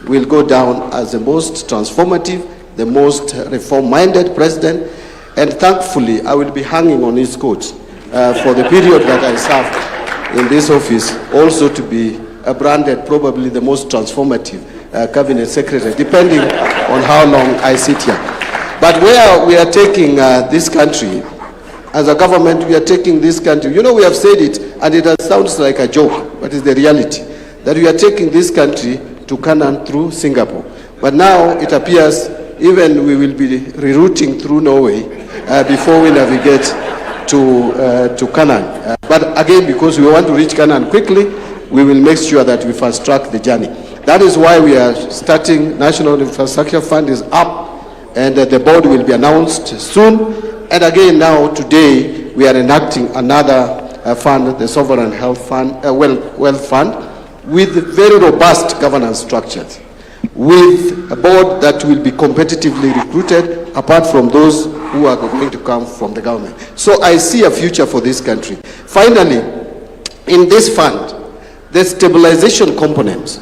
will go down as the most transformative, the most reform-minded president, and thankfully I will be hanging on his coat for the period that I served in this office, also to be branded probably the most transformative cabinet secretary, depending on how long I sit here. But where we are taking this country, as a government, we are taking this country, you know, we have said it, and it sounds like a joke, but it's the reality, that we are taking this country to Canaan through Singapore. But now it appears even we will be rerouting through Norway before we navigate to Canaan. But again, because we want to reach Canaan quickly, we will make sure that we fast track the journey. That is why we are starting. National Infrastructure Fund is up, and the board will be announced soon. And again, now today we are enacting another fund, the Sovereign Health Fund, Wealth Fund, with very robust governance structures, with a board that will be competitively recruited, apart from those who are going to come from the government. So I see a future for this country. Finally, in this fund, the stabilization component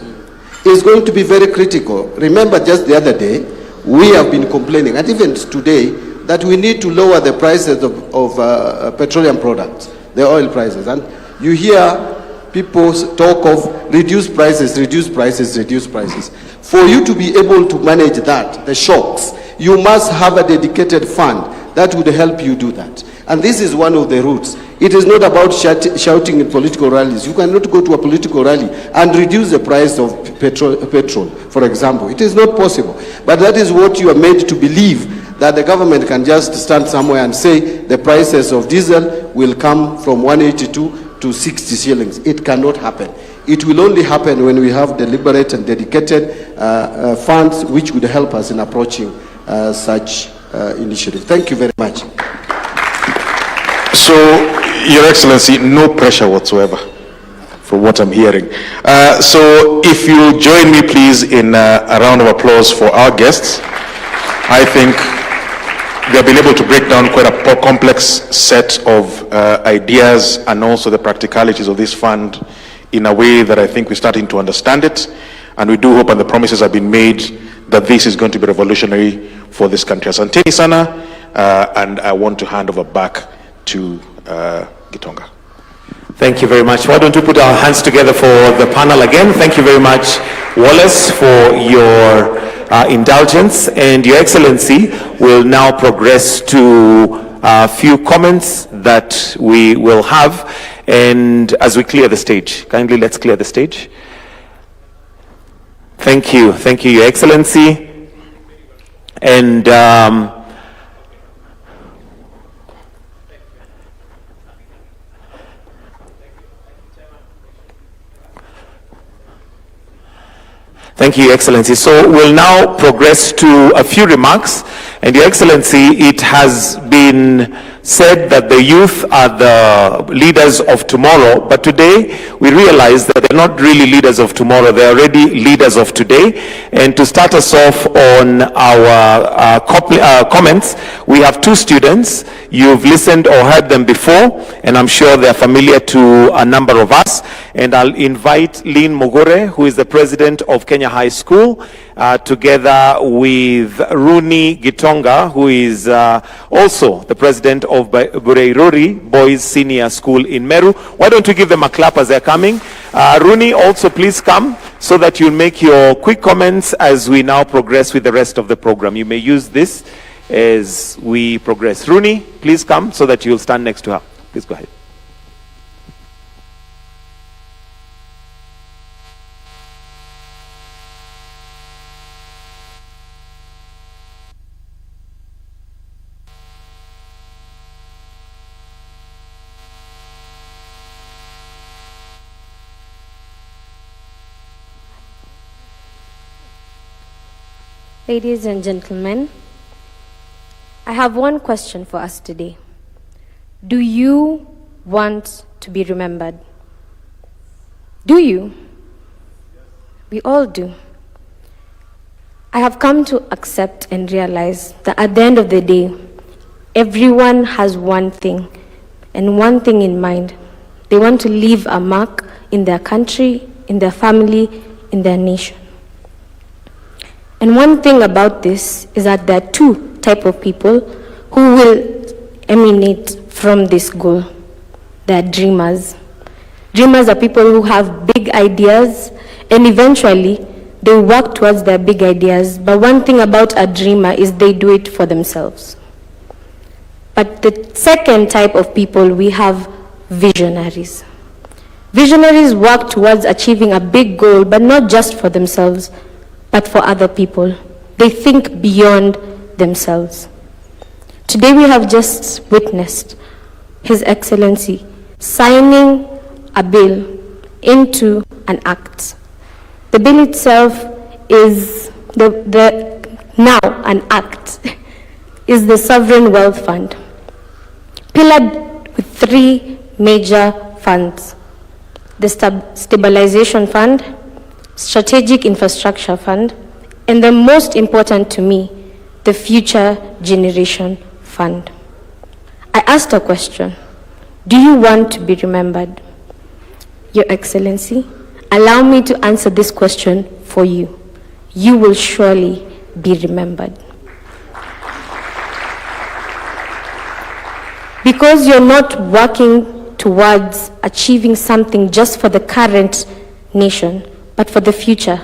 is going to be very critical. Remember, just the other day, we have been complaining, and even today, that we need to lower the prices of petroleum products, the oil prices. And you hear people talk of reduce prices, reduce prices, reduce prices. For you to be able to manage that, the shocks, you must have a dedicated fund that would help you do that. And this is one of the routes. It is not about shouting in political rallies. You cannot go to a political rally and reduce the price of petrol, for example. It is not possible. But that is what you are made to believe, that the government can just stand somewhere and say the prices of diesel will come from 182 to 60 shillings. It cannot happen. It will only happen when we have deliberate and dedicated funds which would help us in approaching such initiative. Thank you very much. So, Your Excellency, no pressure whatsoever from what I'm hearing. So if you join me please in a round of applause for our guests. I think they've been able to break down quite a complex set of ideas and also the practicalities of this fund in a way that I think we're starting to understand it. And we do hope, and the promises have been made, that this is going to be revolutionary for this country. Asanteni sana, and I want to hand over back to Gitonga. Thank you very much. Why don't we put our hands together for the panel again? Thank you very much, Wallace, for your indulgence. And Your Excellency will now progress to a few comments that we will have. And as we clear the stage, kindly let's clear the stage. Thank you, Your Excellency. And thank you, Your Excellency. So we'll now progress to a few remarks. And Your Excellency, it has been said that the youth are the leaders of tomorrow, but today we realize that they're not really leaders of tomorrow, they're already leaders of today. And to start us off on our comments, we have two students. You've listened or heard them before, and I'm sure they're familiar to a number of us. And I'll invite Lynn Mogore, who is the president of Kenya High School, together with Rooney Gitonga, who is also the president of Bureirori Boys Senior School in Meru. Why don't we give them a clap as they're coming? Rooney, also please come so that you'll make your quick comments as we now progress with the rest of the program. You may use this as we progress. Rooney, please come so that you'll stand next to her. Please go ahead. Ladies and gentlemen, I have one question for us today. Do you want to be remembered? Do you? We all do. I have come to accept and realize that at the end of the day, everyone has one thing and one thing in mind. They want to leave a mark in their country, in their family, in their nation. And one thing about this is that there are two types of people who will emanate from this goal. They are dreamers. Dreamers are people who have big ideas, and eventually they work towards their big ideas. But one thing about a dreamer is they do it for themselves. But the second type of people, we have visionaries. Visionaries work towards achieving a big goal, but not just for themselves, but for other people. They think beyond themselves. Today we have just witnessed His Excellency signing a bill into an act. The bill itself is now an act, is the Sovereign Wealth Fund, pillared with three major funds: the Stabilization Fund, Strategic Infrastructure Fund, and the most important to me, the Future Generation Fund. I asked a question: do you want to be remembered? Your Excellency, allow me to answer this question for you. You will surely be remembered. Because you're not working towards achieving something just for the current nation, but for the future.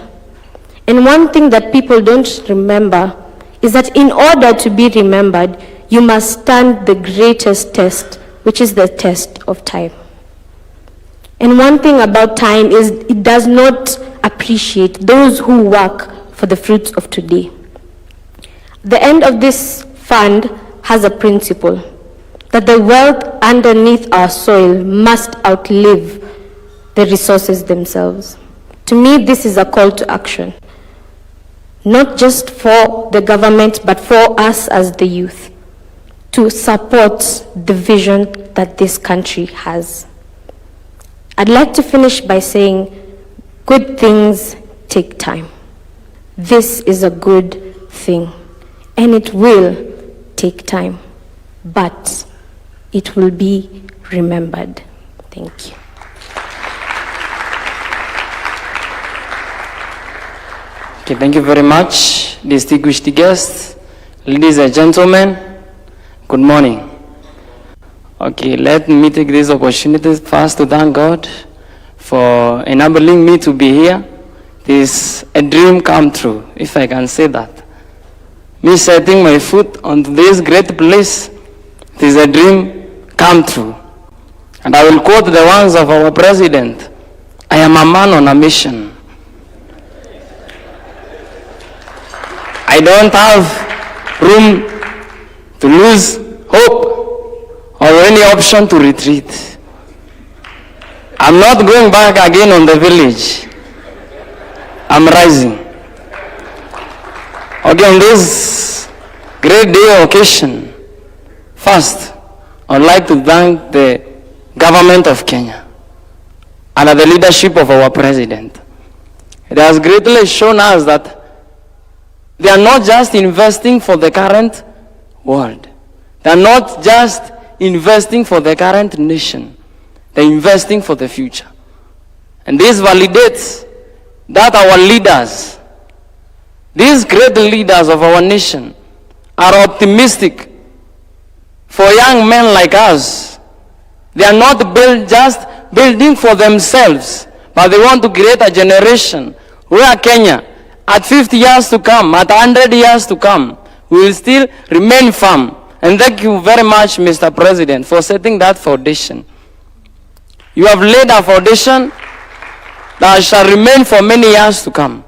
And one thing that people don't remember is that in order to be remembered, you must stand the greatest test, which is the test of time. And one thing about time is it does not appreciate those who work for the fruits of today. The end of this fund has a principle that the wealth underneath our soil must outlive the resources themselves. To me, this is a call to action, not just for the government, but for us as the youth, to support the vision that this country has. I'd like to finish by saying, good things take time. This is a good thing, and it will take time, but it will be remembered. Thank you. Okay, thank you very much, distinguished guests, ladies and gentlemen. Good morning. Okay, let me take this opportunity first to thank God for enabling me to be here. It is a dream come true, if I can say that. Me setting my foot on this great place, it is a dream come true. And I will quote the words of our president: I am a man on a mission. I don't have room to lose hope or any option to retreat. I'm not going back again on the village. I'm rising. Okay, on this great day occasion, first, I would like to thank the government of Kenya under the leadership of our president. It has greatly shown us that they are not just investing for the current world. They are not just investing for the current nation. They are investing for the future. And this validates that our leaders, these great leaders of our nation, are optimistic for young men like us. They are not just building for themselves, but they want to create a generation where Kenya, at 50 years to come, at 100 years to come, will still remain firm. And thank you very much, Mr. President, for setting that foundation. You have laid a foundation that shall remain for many years to come.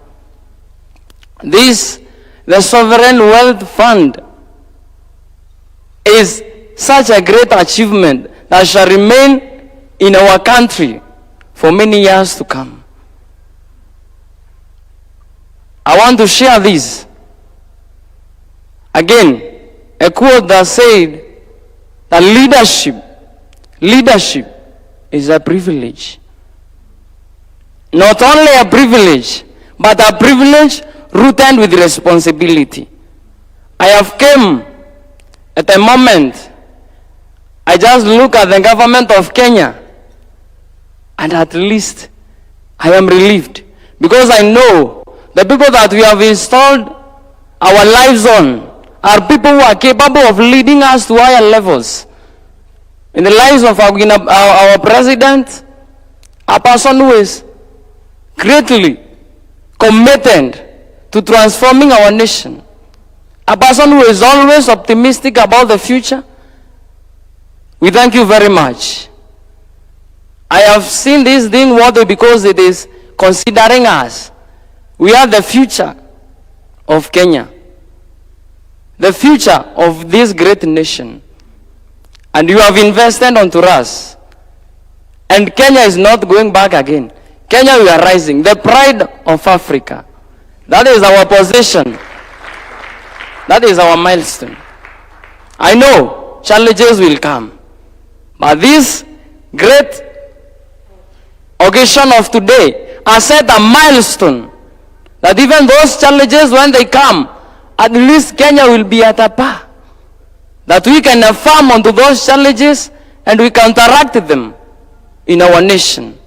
This, the Sovereign Wealth Fund, is such a great achievement that shall remain in our country for many years to come. I want to share this. Again, a quote that said that leadership is a privilege. Not only a privilege, but a privilege rooted with responsibility. I have come at a moment, I just look at the government of Kenya, and at least I am relieved, because I know the people that we have installed our lives on are people who are capable of leading us to higher levels. In the lives of our president, a person who is greatly committed to transforming our nation, a person who is always optimistic about the future. We thank you very much. I have seen this thing worthy because it is considering us. We are the future of Kenya, the future of this great nation. And you have invested onto us. And Kenya is not going back again. Kenya, we are rising. The pride of Africa. That is our position. That is our milestone. I know challenges will come. But this great occasion of today has set a milestone that even those challenges, when they come, at least Kenya will be at a par. That we can affirm onto those challenges and we counteract them in our nation.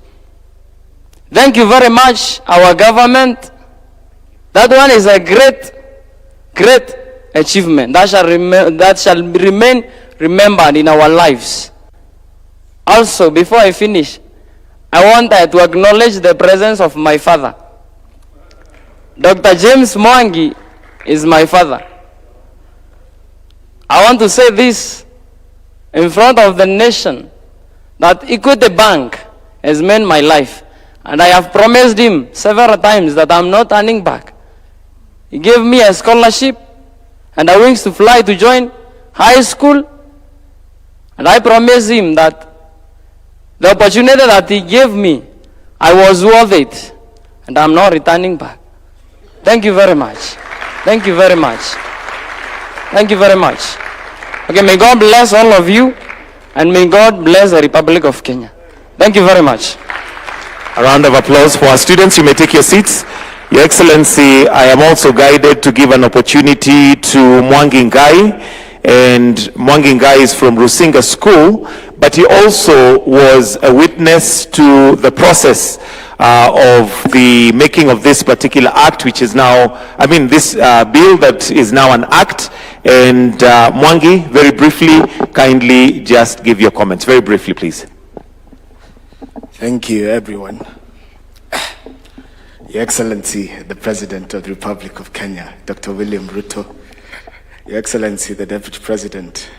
Thank you very much, our government. That one is a great, great achievement that shall remain remembered in our lives. Also, before I finish, I want to acknowledge the presence of my father. Dr. James Mwangi is my father. I want to say this in front of the nation, that Equity Bank has made my life. And I have promised him several times that I'm not turning back. He gave me a scholarship and a wings to fly to join high school. And I promised him that the opportunity that he gave me, I was worth it. And I'm not returning back. Thank you very much. Thank you very much. Thank you very much. Okay, may God bless all of you, and may God bless the Republic of Kenya. Thank you very much. A round of applause for our students. You may take your seats. Your Excellency, I am also guided to give an opportunity to Mwangi Ngai, and Mwangi Ngai is from Rusinga School, but he also was a witness to the process of the making of this particular act, which is now, this bill that is now an act. And Mwangi, very briefly, kindly just give your comments. Very briefly, please. Thank you, everyone. Your Excellency, the President of the Republic of Kenya, Dr. William Ruto, Your Excellency, the Deputy President,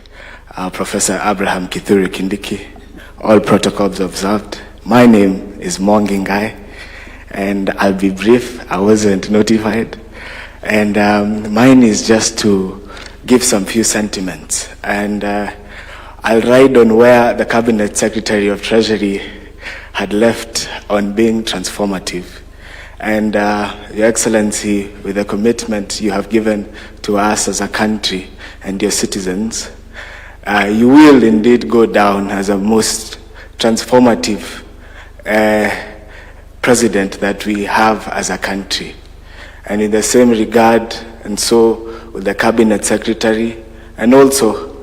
Professor Abraham Kithure Kindiki, all protocols observed. My name is Mwangi Ngai, and I'll be brief. I wasn't notified. And mine is just to give some few sentiments. And I'll ride on where the Cabinet Secretary of Treasury had left on being transformative. And Your Excellency, with the commitment you have given to us as a country and your citizens, you will indeed go down as a most transformative president that we have as a country. And in the same regard, and so with the Cabinet Secretary, and also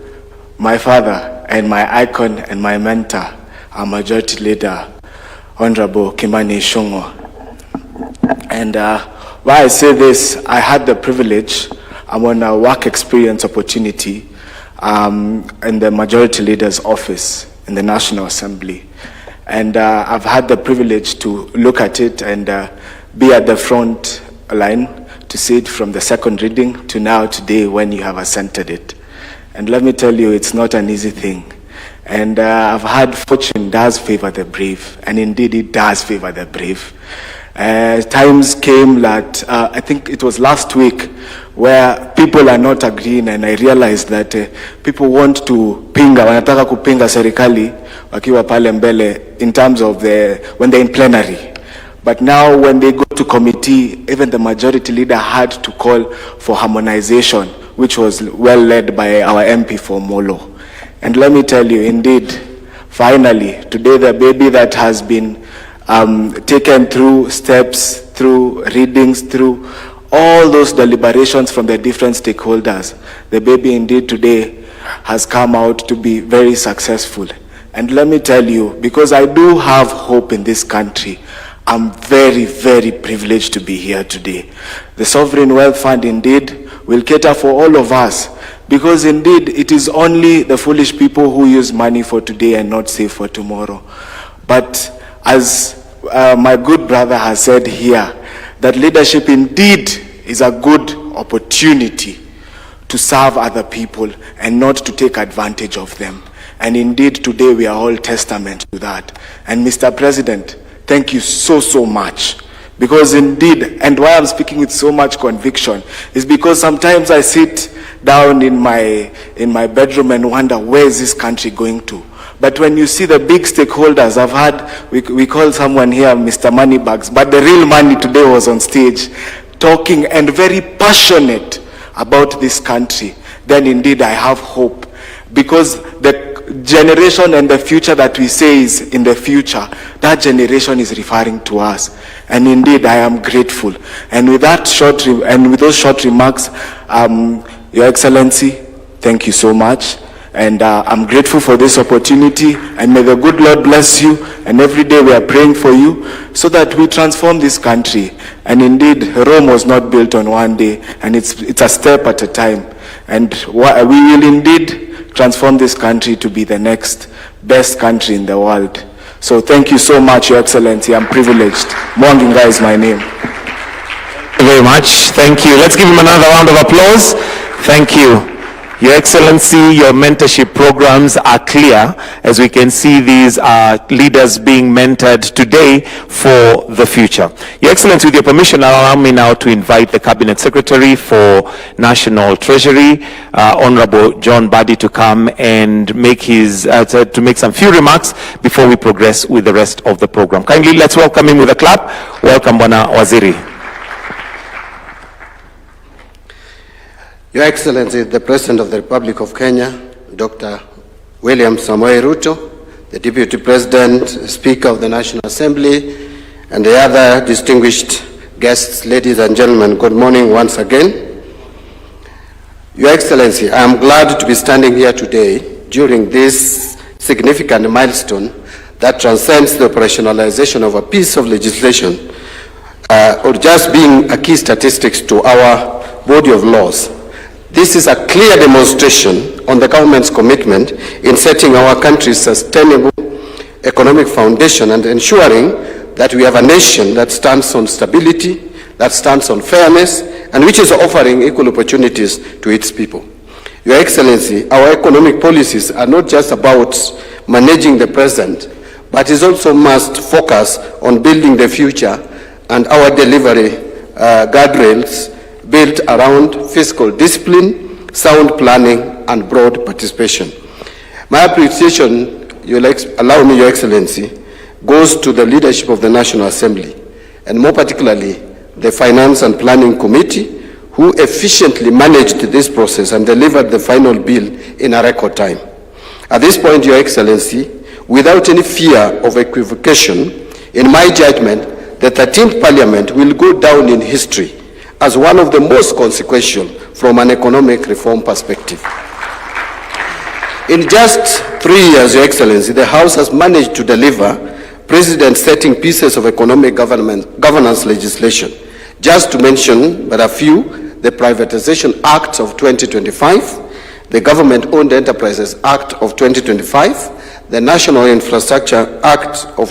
my father and my icon and my mentor, our Majority Leader, Honorable Kimani Ichung'wah. And why I say this, I had the privilege, I'm on a work experience opportunity in the Majority Leader's office in the National Assembly. And I've had the privilege to look at it and be at the front line to see it from the second reading to now today when you have assented it. And let me tell you, it's not an easy thing. And I've had fortune does favor the brave, and indeed it does favor the brave. Times came that, I think it was last week, where people are not agreeing, and I realized that people want to pinga, wanataka kupinga serikali wakiwa pale mbele in terms of when they're in plenary. But now when they go to committee, even the Majority Leader had to call for harmonization, which was well led by our MP for Molo. And let me tell you, indeed, finally, today the baby that has been taken through steps, through readings, through all those deliberations from the different stakeholders, the baby indeed today has come out to be very successful. And let me tell you, because I do have hope in this country, I'm very, very privileged to be here today. The Sovereign Wealth Fund indeed will cater for all of us, because indeed it is only the foolish people who use money for today and not save for tomorrow. But as my good brother has said here, that leadership indeed is a good opportunity to serve other people and not to take advantage of them. And indeed today we are all testament to that. And Mr. President, thank you so, so much. Because indeed, and why I'm speaking with so much conviction, is because sometimes I sit down in my bedroom and wonder, where is this country going to? But when you see the big stakeholders, I've had, we call someone here Mr. Moneybags, but the real money today was on stage, talking and very passionate about this country, then indeed I have hope. Because the generation and the future that we say is in the future, that generation is referring to us. And indeed I am grateful. And with that with those short remarks, Your Excellency, thank you so much. And I'm grateful for this opportunity, and may the good Lord bless you. And every day we are praying for you so that we transform this country. And indeed, Rome was not built on one day, and it's a step at a time. And we will indeed transform this country to be the next best country in the world. So thank you so much, Your Excellency. I'm privileged. Mwanginga is my name. Thank you very much. Thank you. Let's give him another round of applause. Thank you. Your Excellency, your mentorship programs are clear, as we can see these are leaders being mentored today for the future. Your Excellency, with your permission, allow me now to invite the Cabinet Secretary for National Treasury, Honorable John Badi, to come and make some few remarks before we progress with the rest of the program. Kindly, let's welcome him with a clap. Welcome, Bwana Waziri. Your Excellency, the President of the Republic of Kenya, Dr. William Samoei Ruto, the Deputy President, Speaker of the National Assembly, and the other distinguished guests, ladies and gentlemen, good morning once again. Your Excellency, I am glad to be standing here today during this significant milestone that transcends the operationalization of a piece of legislation or just being a key statistics to our body of laws. This is a clear demonstration on the government's commitment in setting our country's sustainable economic foundation and ensuring that we have a nation that stands on stability, that stands on fairness, and which is offering equal opportunities to its people. Your Excellency, our economic policies are not just about managing the present, but it also must focus on building the future, and our delivery guardrails built around fiscal discipline, sound planning, and broad participation. My appreciation, allow me, Your Excellency, goes to the leadership of the National Assembly, and more particularly the Finance and Planning Committee, who efficiently managed this process and delivered the final bill in a record time. At this point, Your Excellency, without any fear of equivocation, in my judgment, the 13th Parliament will go down in history as one of the most consequential from an economic reform perspective. In just 3 years, Your Excellency, the House has managed to deliver President-setting pieces of economic governance legislation. Just to mention but a few, the Privatization Act of 2025, the Government-Owned Enterprises Act of 2025, the National Infrastructure Act of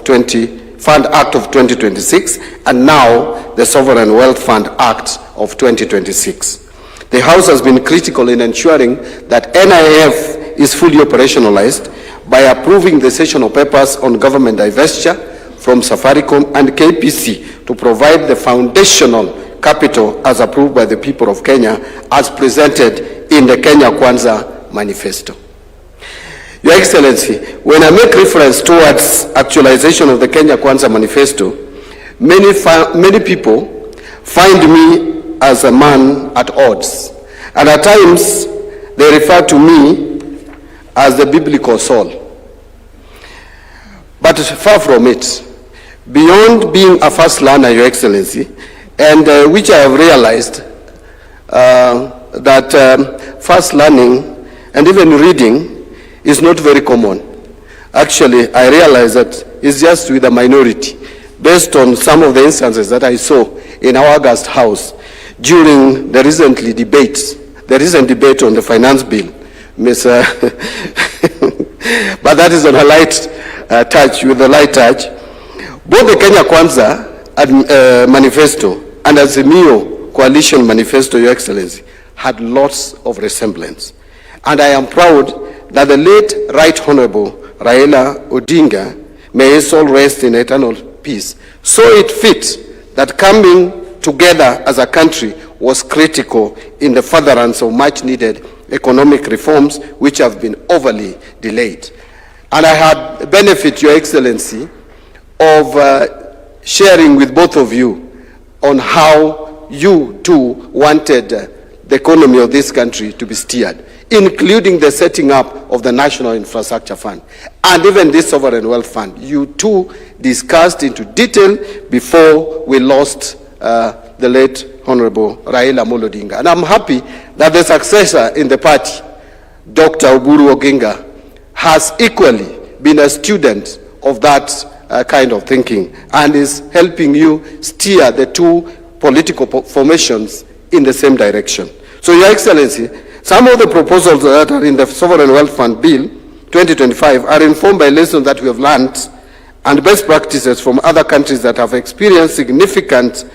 Fund Act of 2026, and now the Sovereign Wealth Fund Act of 2026. The House has been critical in ensuring that NIF is fully operationalized by approving the sessional papers on government divestiture from Safaricom and KPC to provide the foundational capital as approved by the people of Kenya as presented in the Kenya Kwanza Manifesto. Your Excellency, when I make reference towards actualization of the Kenya Kwanza Manifesto, many people find me as a man at odds, and at times they refer to me as the biblical Saul. But far from it. Beyond being a fast learner, Your Excellency, and which I have realized that fast learning and even reading is not very common. Actually, I realize that it's just with a minority, based on some of the instances that I saw in our August House during the recent debate on the finance bill. But that is on a light touch, with a light touch. Both the Kenya Kwanza manifesto and Azimio coalition manifesto, Your Excellency, had lots of resemblance. And I am proud that the late Right Honorable Raila Odinga, may his soul rest in eternal peace, saw it fit that coming together as a country was critical in the furtherance of much needed economic reforms which have been overly delayed. And I had the benefit, Your Excellency, of sharing with both of you on how you too wanted the economy of this country to be steered, including the setting up of the National Infrastructure Fund and even this Sovereign Wealth Fund. You too discussed into detail before we lost the late Honorable Raila Odinga. And I'm happy that the successor in the party, Dr. Uhuru Oginga, has equally been a student of that kind of thinking and is helping you steer the two political formations in the same direction. So, Your Excellency, some of the proposals that are in the Sovereign Wealth Fund Bill 2025 are informed by lessons that we have learned and best practices from other countries that have experienced significant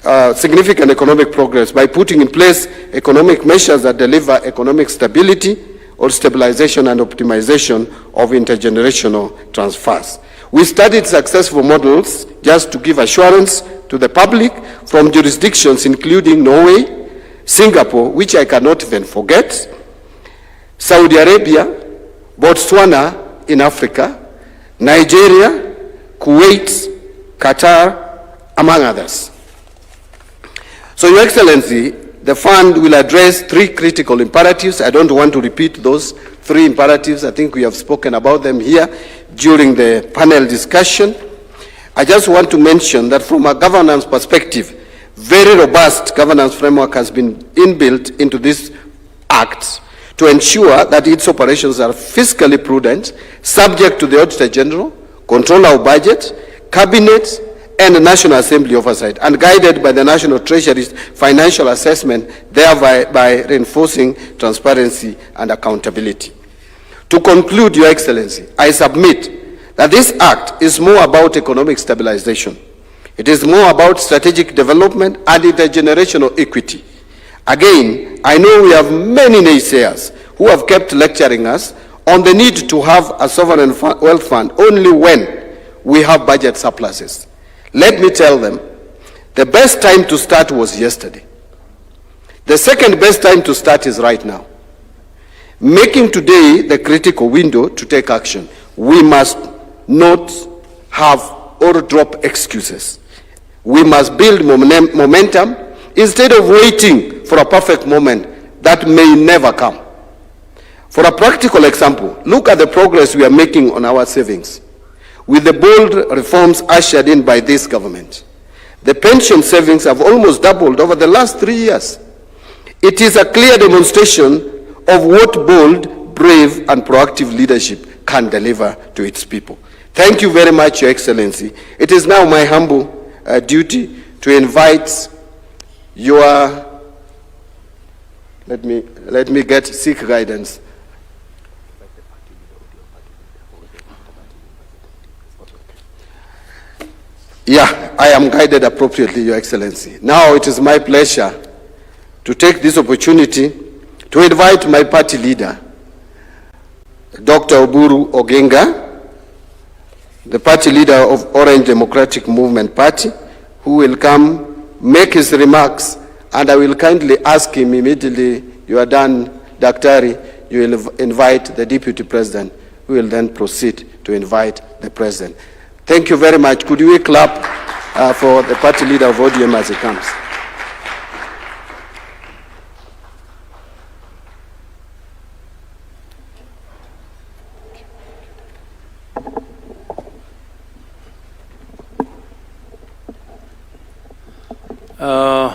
economic progress by putting in place economic measures that deliver economic stability or stabilization and optimization of intergenerational transfers. We studied successful models, just to give assurance to the public, from jurisdictions including Norway, Singapore, which I cannot even forget, Saudi Arabia, Botswana in Africa, Nigeria, Kuwait, Qatar, among others. So, Your Excellency, the fund will address three critical imperatives. I don't want to repeat those three imperatives. I think we have spoken about them here during the panel discussion. I just want to mention that from a governance perspective, very robust governance framework has been inbuilt into this act to ensure that its operations are fiscally prudent, subject to the Auditor General, Controller of Budget, Cabinet, and the National Assembly oversight, and guided by the National Treasury's financial assessment, thereby by reinforcing transparency and accountability. To conclude, Your Excellency, I submit that this act is more about economic stabilization. It is more about strategic development and intergenerational equity. Again, I know we have many naysayers who have kept lecturing us on the need to have a sovereign wealth fund only when we have budget surpluses. Let me tell them, the best time to start was yesterday. The second best time to start is right now. Making today the critical window to take action. We must not have or drop excuses. We must build momentum instead of waiting for a perfect moment that may never come. For a practical example, look at the progress we are making on our savings. With the bold reforms ushered in by this government, the pension savings have almost doubled over the last 3 years. It is a clear demonstration of what bold, brave, and proactive leadership can deliver to its people. Thank you very much, Your Excellency. It is now my humble duty to invite your, let me seek guidance. Yeah, I am guided appropriately, Your Excellency. Now it is my pleasure to take this opportunity to invite my party leader, Dr. Uhuru Oginga, the party leader of Orange Democratic Movement Party, who will come make his remarks, and I will kindly ask him immediately you are done, Daktari, you will invite the Deputy President, who will then proceed to invite the President. Thank you very much. Could we clap for the party leader of ODM as he comes? Your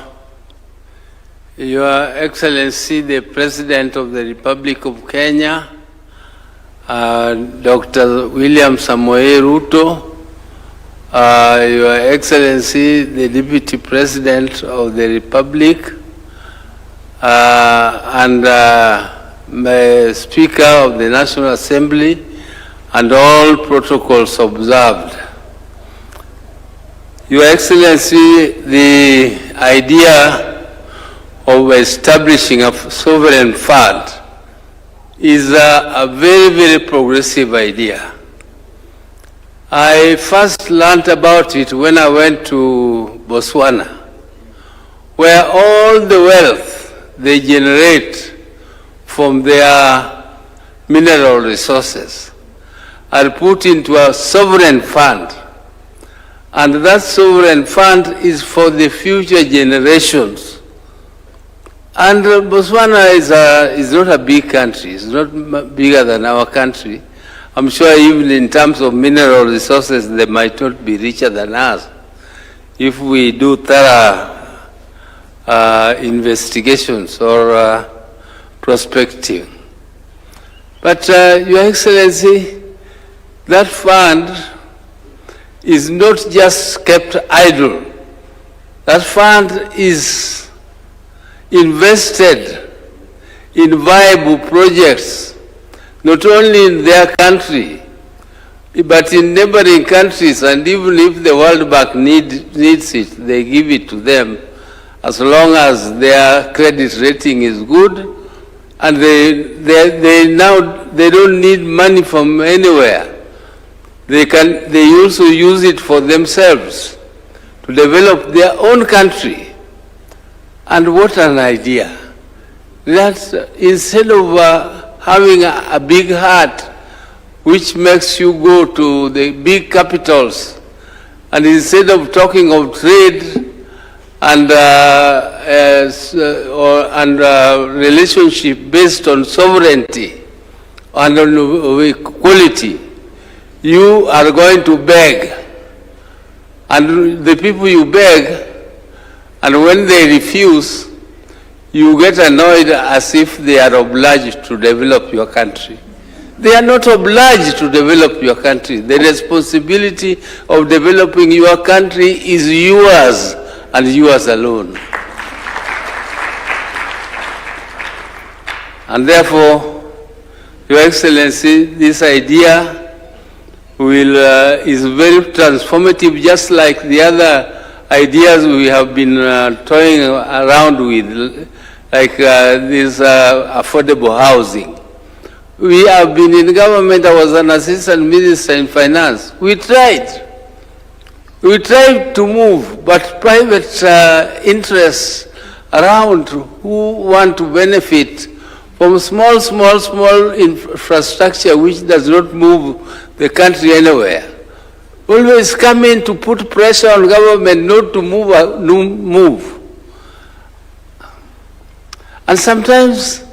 Excellency, the President of the Republic of Kenya, Dr. William Samoei Ruto, Your Excellency, the Deputy President of the Republic, and the Speaker of the National Assembly, and all protocols observed. Your Excellency, the idea of establishing a sovereign fund is a very, very progressive idea. I first learned about it when I went to Botswana, where all the wealth they generate from their mineral resources are put into a sovereign fund. And that sovereign fund is for the future generations. And Botswana is not a big country. It's not bigger than our country. I'm sure even in terms of mineral resources, they might not be richer than us if we do thorough investigations or prospecting. But Your Excellency, that fund is not just kept idle. That fund is invested in viable projects, not only in their country, but in neighboring countries, and even if the World Bank needs it, they give it to them, as long as their credit rating is good, and they don't need money from anywhere. They also use it for themselves to develop their own country. And what an idea. That instead of having a big heart which makes you go to the big capitals, and instead of talking of trade and relationship based on sovereignty and on equality, you are going to beg. And the people you beg, and when they refuse, you get annoyed as if they are obliged to develop your country. They are not obliged to develop your country. The responsibility of developing your country is yours and yours alone. And therefore, Your Excellency, this idea is very transformative, just like the other ideas we have been toying around with, like this affordable housing. We have been in government. I was an assistant minister in finance. We tried to move, but private interests around who want to benefit from small infrastructure which does not move the country anywhere, always come in to put pressure on government not to move. And sometimes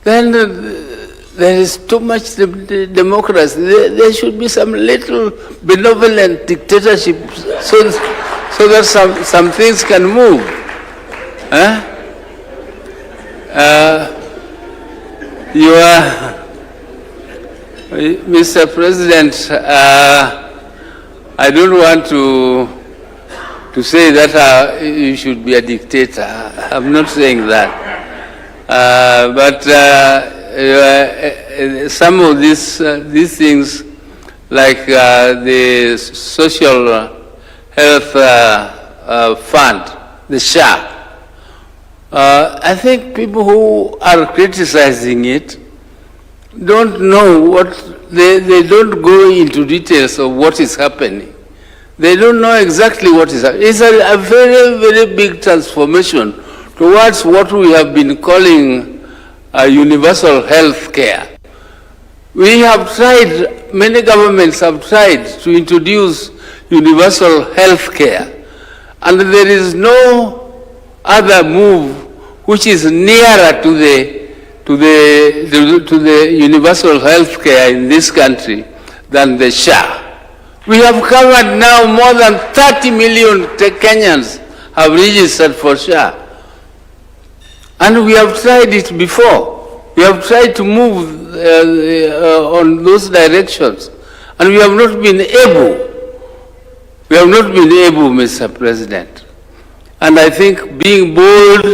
then there is too much democracy. There should be some little benevolent dictatorship so that some things can move. Mr. President, I don't want to say that you should be a dictator. I'm not saying that. But some of these things, like the social health fund, the SHA, I think people who are criticizing it don't know what, they don't go into details of what is happening. They don't know exactly what is happening. It's a very, very big transformation towards what we have been calling universal health care. We have tried, many governments have tried to introduce universal health care, and there is no other move which is nearer to the universal health care in this country than the SHA. We have covered now more than 30 million Kenyans have registered for SHA. And we have tried it before. We have tried to move on those directions. And we have not been able. We have not been able, Mr. President. And I think being bold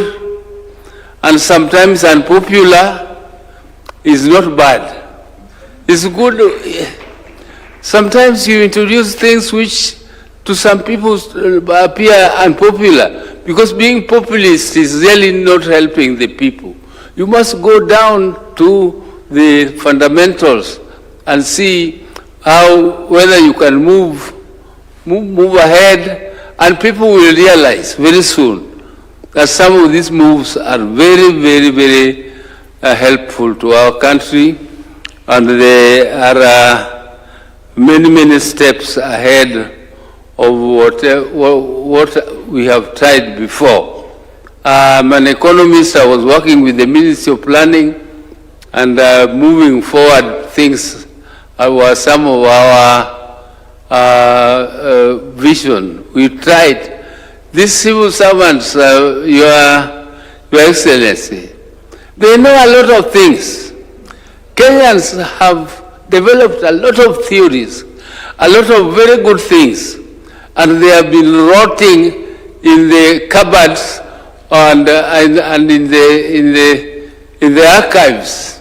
and sometimes unpopular is not bad. It's good. Sometimes you introduce things which to some people appear unpopular, because being populist is really not helping the people. You must go down to the fundamentals and see how, whether you can move ahead, and people will realize very soon that some of these moves are very, very, very helpful to our country, and they are many, many steps ahead of what we have tried before. I'm an economist. I was working with the Ministry of Planning, and moving forward things were some of our vision. We tried. These civil servants, Your Excellency, they know a lot of things. Kenyans have developed a lot of theories, a lot of very good things, and they have been rotting in the cupboards and in the archives.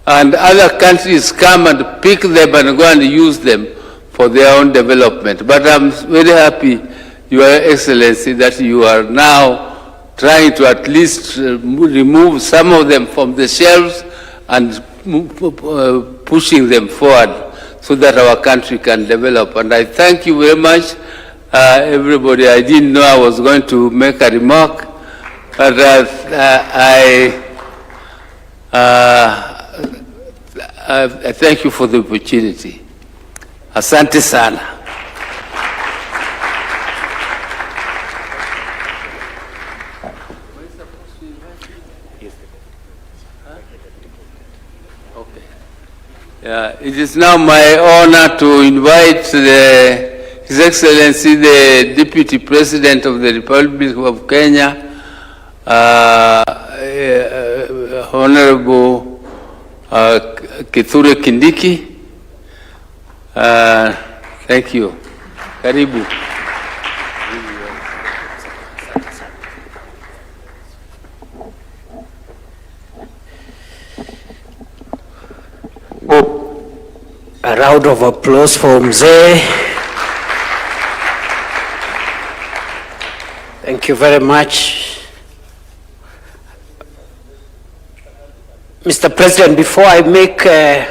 And other countries come and pick them and go and use them for their own development. But I'm very happy, Your Excellency, that you are now trying to at least remove some of them from the shelves and pushing them forward so that our country can develop. And I thank you very much, everybody. I didn't know I was going to make a remark, but I thank you for the opportunity. Asante sana. It is now my honor to invite His Excellency, the Deputy President of the Republic of Kenya, Honorable Kithure Kindiki. Thank you. Karibu. A round of applause for Mzee. Thank you very much. Mr. President, before I make a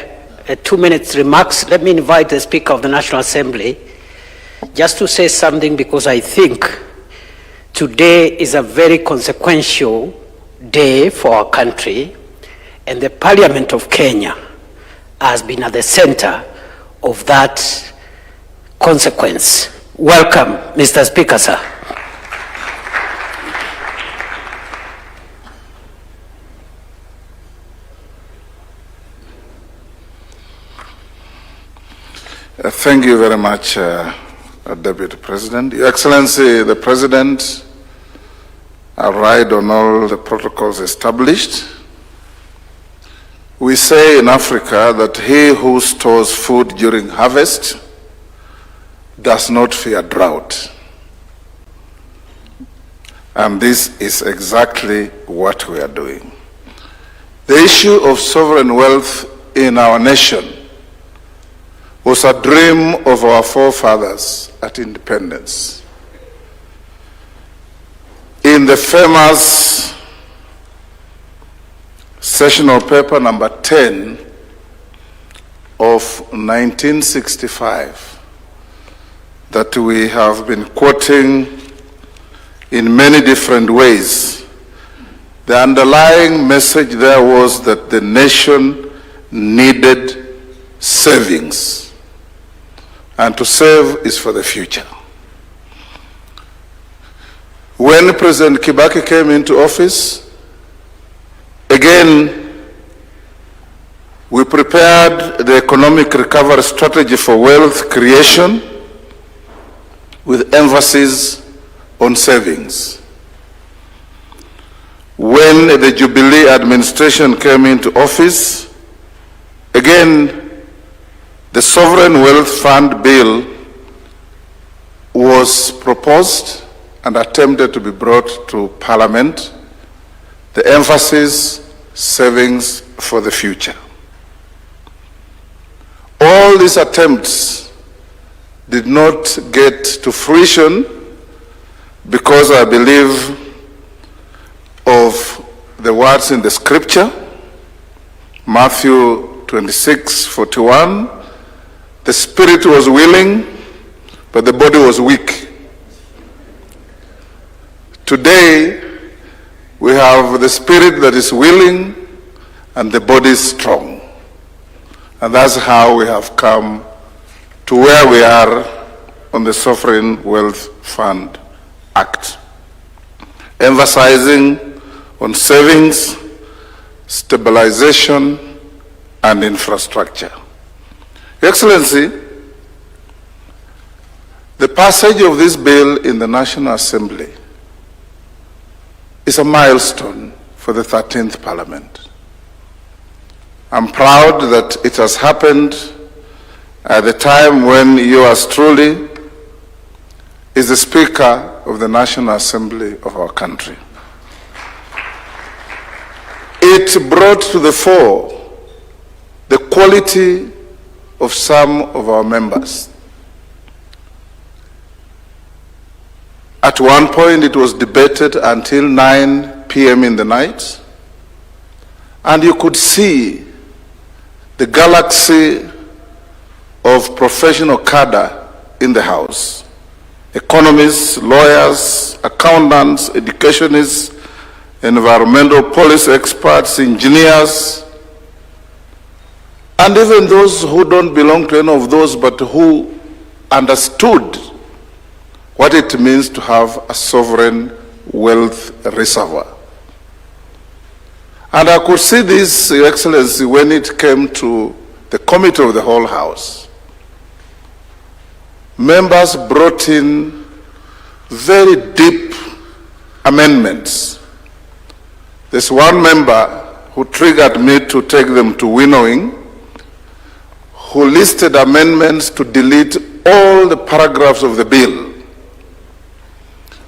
2-minute remarks, let me invite the Speaker of the National Assembly just to say something, because I think today is a very consequential day for our country, and the Parliament of Kenya has been at the center of that consequence. Welcome, Mr. Speaker, sir. Thank you very much, Deputy President. Your Excellency, the President, I ride on all the protocols established. We say in Africa that he who stores food during harvest does not fear drought. And this is exactly what we are doing. The issue of sovereign wealth in our nation was a dream of our forefathers at independence. In the famous sessional paper number 10 of 1965 that we have been quoting in many different ways, the underlying message there was that the nation needed savings, and to save is for the future. When President Kibaki came into office, again, we prepared the economic recovery strategy for wealth creation with emphasis on savings. When the Jubilee administration came into office, again, the Sovereign Wealth Fund bill was proposed and attempted to be brought to Parliament. The emphasis, savings for the future. All these attempts did not get to fruition because I believe of the words in the scripture, Matthew 26:41, the spirit was willing, but the body was weak. Today, we have the spirit that is willing and the body is strong. And that's how we have come to where we are on the Sovereign Wealth Fund Act, emphasizing on savings, stabilization, and infrastructure. Your Excellency, the passage of this bill in the National Assembly is a milestone for the 13th Parliament. I'm proud that it has happened at the time when yours truly is the Speaker of the National Assembly of our country. It brought to the fore the quality of some of our members. At one point, it was debated until 9 p.m. in the night, and you could see the galaxy of professional cadre in the House. Economists, lawyers, accountants, educationists, environmental policy experts, engineers, and even those who don't belong to any of those but who understood what it means to have a sovereign wealth reservoir. And I could see this, Your Excellency, when it came to the Committee of the Whole House. Members brought in very deep amendments. There's one member who triggered me to take them to winnowing, who listed amendments to delete all the paragraphs of the bill.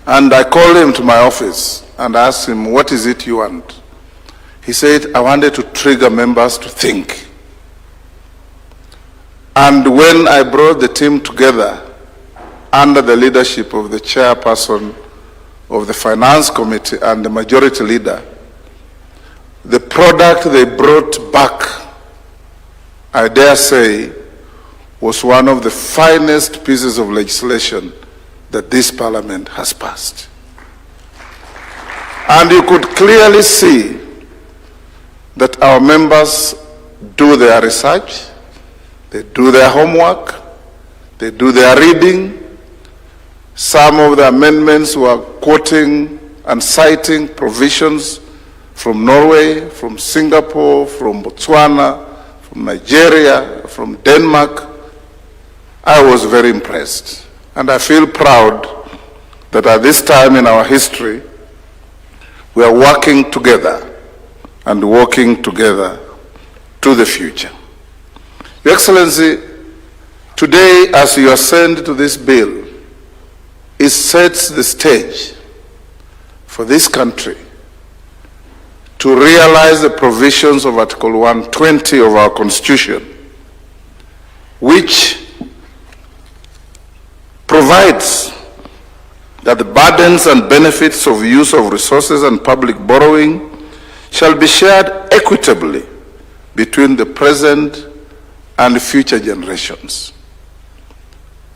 And I called him to my office and asked him, what is it you want? He said, I wanted to trigger members to think. And when I brought the team together under the leadership of the chairperson of the Finance Committee and the majority leader, the product they brought back, I dare say, was one of the finest pieces of legislation that this Parliament has passed. And you could clearly see that our members do their research, they do their homework, they do their reading. Some of the amendments were quoting and citing provisions from Norway, from Singapore, from Botswana, from Nigeria, from Denmark. I was very impressed. And I feel proud that at this time in our history, we are working together and working together to the future. Your Excellency, today as you assent to this bill, it sets the stage for this country to realize the provisions of Article 120 of our Constitution, which provides that the burdens and benefits of use of resources and public borrowing shall be shared equitably between the present and future generations.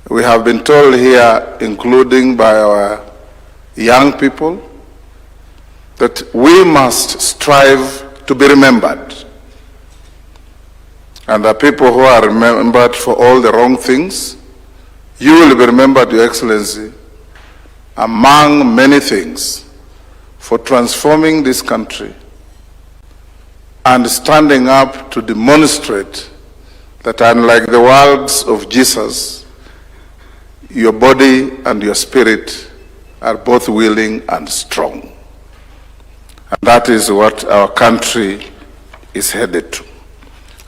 We have been told here, including by our young people, that we must strive to be remembered. And the people who are remembered for all the wrong things, you will be remembered, Your Excellency, among many things, for transforming this country and standing up to demonstrate that unlike the words of Jesus, your body and your spirit are both willing and strong. And that is what our country is headed to.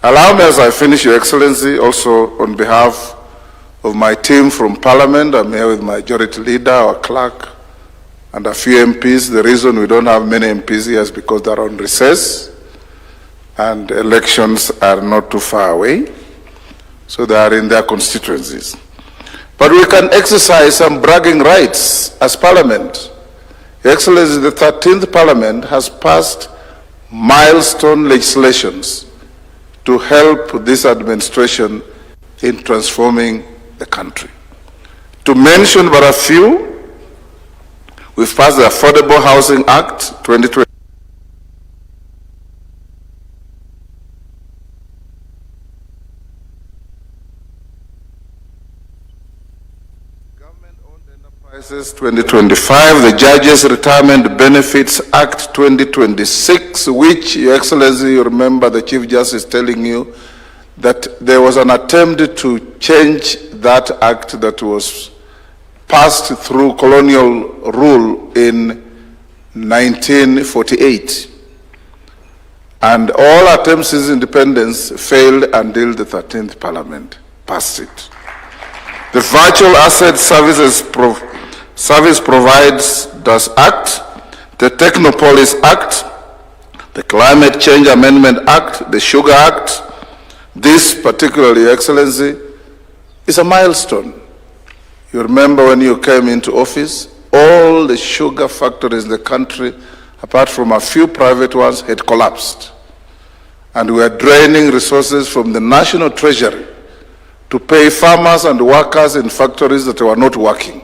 Allow me, as I finish, Your Excellency, also on behalf of my team from Parliament, I'm here with my majority leader, our clerk, and a few MPs. The reason we don't have many MPs here is because they're on recess and elections are not too far away, so they are in their constituencies. But we can exercise some bragging rights as Parliament. Your Excellency, the 13th Parliament has passed milestone legislations to help this administration in transforming the country. To mention but a few, we've passed the Affordable Housing Act 2020. Government-owned enterprises 2025, the Judges Retirement Benefits Act 2026, which, Your Excellency, you remember the Chief Justice telling you that there was an attempt to change that act that was passed through colonial rule in 1948. And all attempts at independence failed until the 13th Parliament passed it. The Virtual Asset Service Providers Act, the Technopolis Act, the Climate Change Amendment Act, the Sugar Act. This particularly, Your Excellency, is a milestone. You remember when you came into office, all the sugar factories in the country, apart from a few private ones, had collapsed. And we are draining resources from the national treasury to pay farmers and workers in factories that were not working.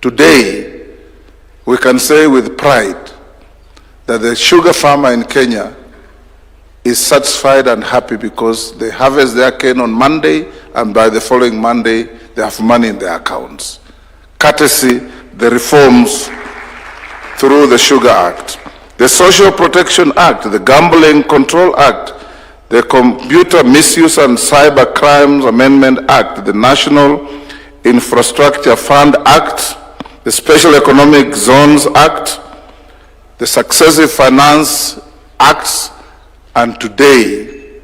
Today, we can say with pride that the sugar farmer in Kenya is satisfied and happy because they harvest their cane on Monday, and by the following Monday, they have money in their accounts. Courtesy the reforms through the Sugar Act, the Social Protection Act, the Gambling Control Act, the Computer Misuse and Cyber Crimes Amendment Act, the National Infrastructure Fund Act, the Special Economic Zones Act, the Successive Finance Acts, and today,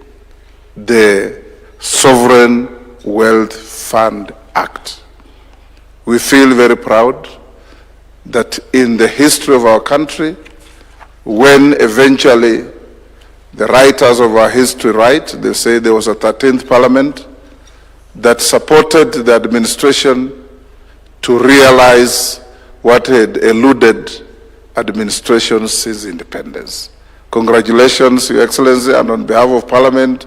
the Sovereign Wealth Fund Act. We feel very proud that in the history of our country, when eventually the writers of our history write, they say there was a 13th Parliament that supported the administration to realize what had eluded administrations since independence. Congratulations, Your Excellency, and on behalf of Parliament,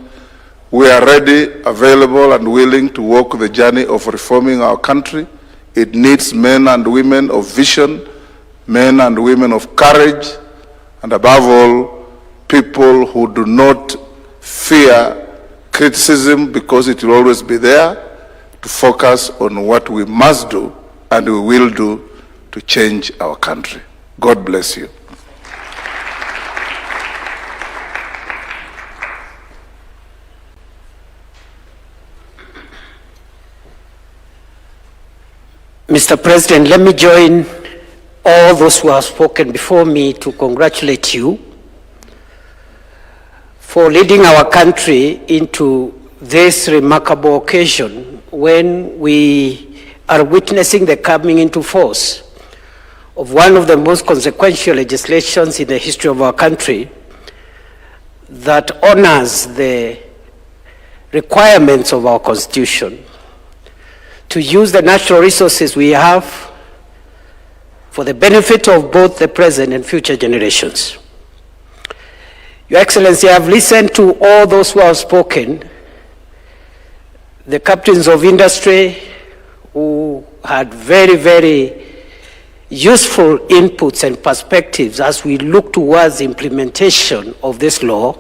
we are ready, available, and willing to walk the journey of reforming our country. It needs men and women of vision, men and women of courage, and above all, people who do not fear criticism because it will always be there, to focus on what we must do and we will do to change our country. God bless you. Mr. President, let me join all those who have spoken before me to congratulate you for leading our country into this remarkable occasion when we are witnessing the coming into force of one of the most consequential legislations in the history of our country that honors the requirements of our Constitution to use the natural resources we have for the benefit of both the present and future generations. Your Excellency, I have listened to all those who have spoken, the captains of industry who had very, very useful inputs and perspectives as we look towards the implementation of this law.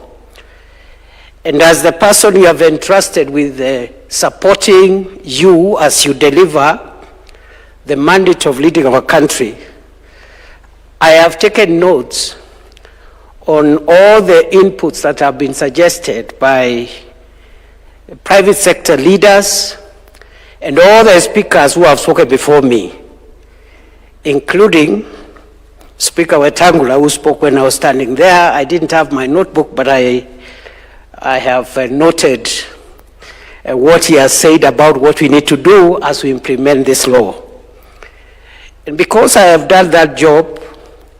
And as the person you have entrusted with supporting you as you deliver the mandate of leading our country, I have taken notes on all the inputs that have been suggested by private sector leaders and all the speakers who have spoken before me. including Speaker Wetangula, who spoke when I was standing there. I didn't have my notebook, but I have noted what he has said about what we need to do as we implement this law. And because I have done that job,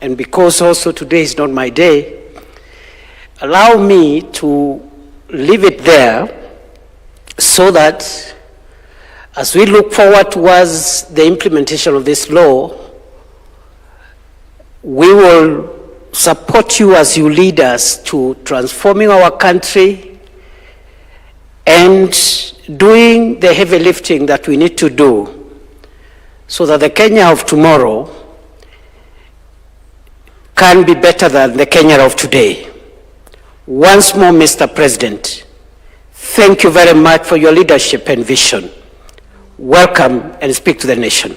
and because also today is not my day, allow me to leave it there so that as we look forward towards the implementation of this law, we will support you as you lead us to transforming our country and doing the heavy lifting that we need to do so that the Kenya of tomorrow can be better than the Kenya of today. Once more, Mr. President, thank you very much for your leadership and vision. Welcome and speak to the nation.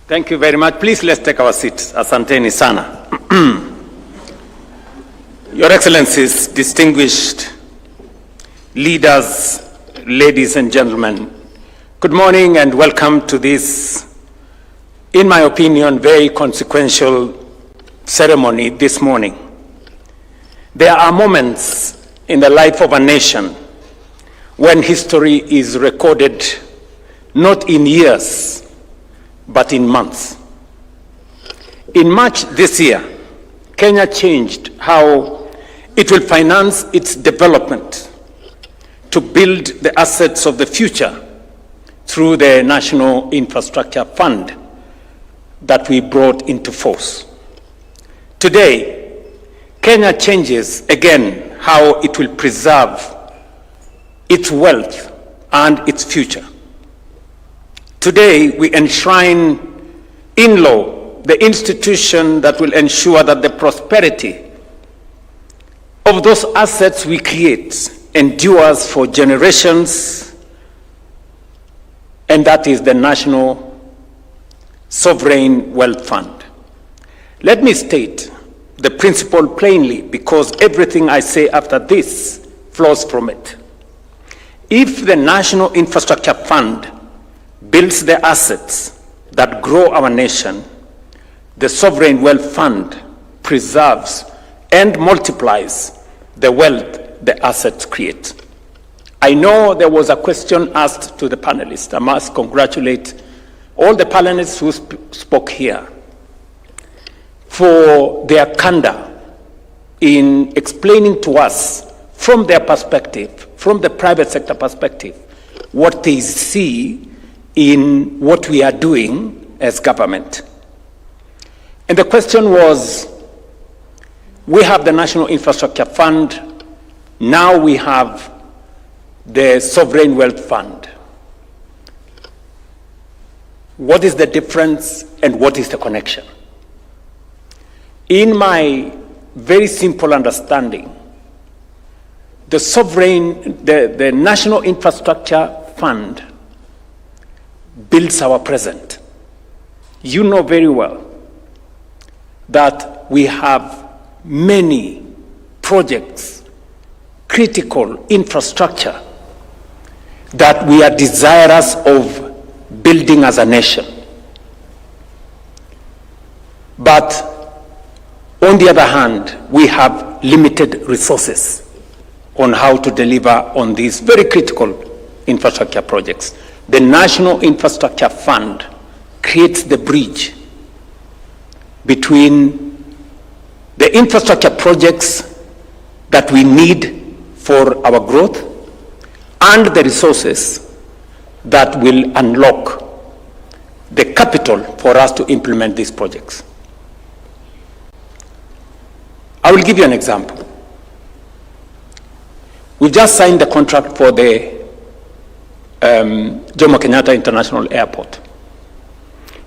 Thank you very much. Please, let's take our seats. Asanteni sana. Your Excellencies, distinguished leaders, ladies and gentlemen, good morning and welcome to this, in my opinion, very consequential ceremony this morning. There are moments in the life of a nation when history is recorded not in years, but in months. In March this year, Kenya changed how it will finance its development to build the assets of the future through the National Infrastructure Fund that we brought into force. Today, Kenya changes again how it will preserve its wealth and its future. Today, we enshrine in law the institution that will ensure that the prosperity of those assets we create endures for generations, and that is the National Sovereign Wealth Fund. Let me state the principle plainly, because everything I say after this flows from it. If the National Infrastructure Fund builds the assets that grow our nation, the Sovereign Wealth Fund preserves and multiplies the wealth the assets create. I know there was a question asked to the panelists. I must congratulate all the panelists who spoke here for their candor in explaining to us from their perspective, from the private sector perspective, what they see in what we are doing as government. And the question was, we have the National Infrastructure Fund, now we have the Sovereign Wealth Fund. What is the difference and what is the connection? In my very simple understanding, the National Infrastructure Fund builds our present. You know very well that we have many projects, critical infrastructure that we are desirous of building as a nation. But on the other hand, we have limited resources on how to deliver on these very critical infrastructure projects. The National Infrastructure Fund creates the bridge between the infrastructure projects that we need for our growth and the resources that will unlock the capital for us to implement these projects. I will give you an example. We just signed the contract for the Jomo Kenyatta International Airport.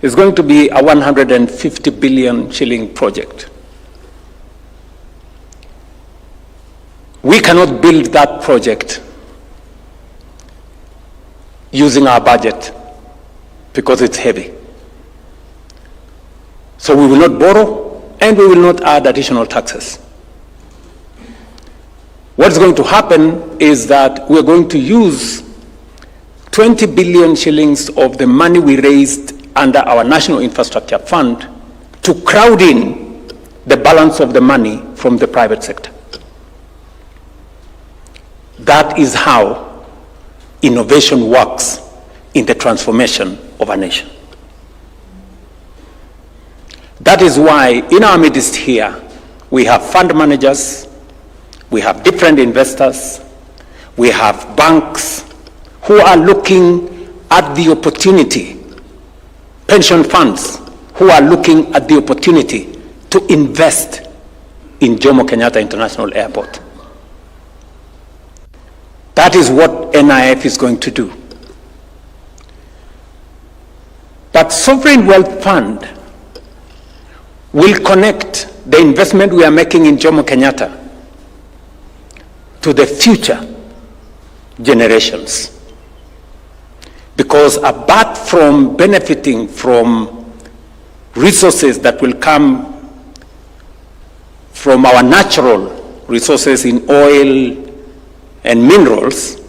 It's going to be a 150 billion shilling project. We cannot build that project using our budget because it's heavy. So we will not borrow, and we will not add additional taxes. What's going to happen is that we're going to use 20 billion shillings of the money we raised under our National Infrastructure Fund to crowd in the balance of the money from the private sector. That is how innovation works in the transformation of a nation. That is why in our midst here, we have fund managers, we have different investors, we have banks who are looking at the opportunity, pension funds who are looking at the opportunity to invest in Jomo Kenyatta International Airport. That is what NIF is going to do. But Sovereign Wealth Fund will connect the investment we are making in Jomo Kenyatta to the future generations. Because apart from benefiting from resources that will come from our natural resources in oil and minerals,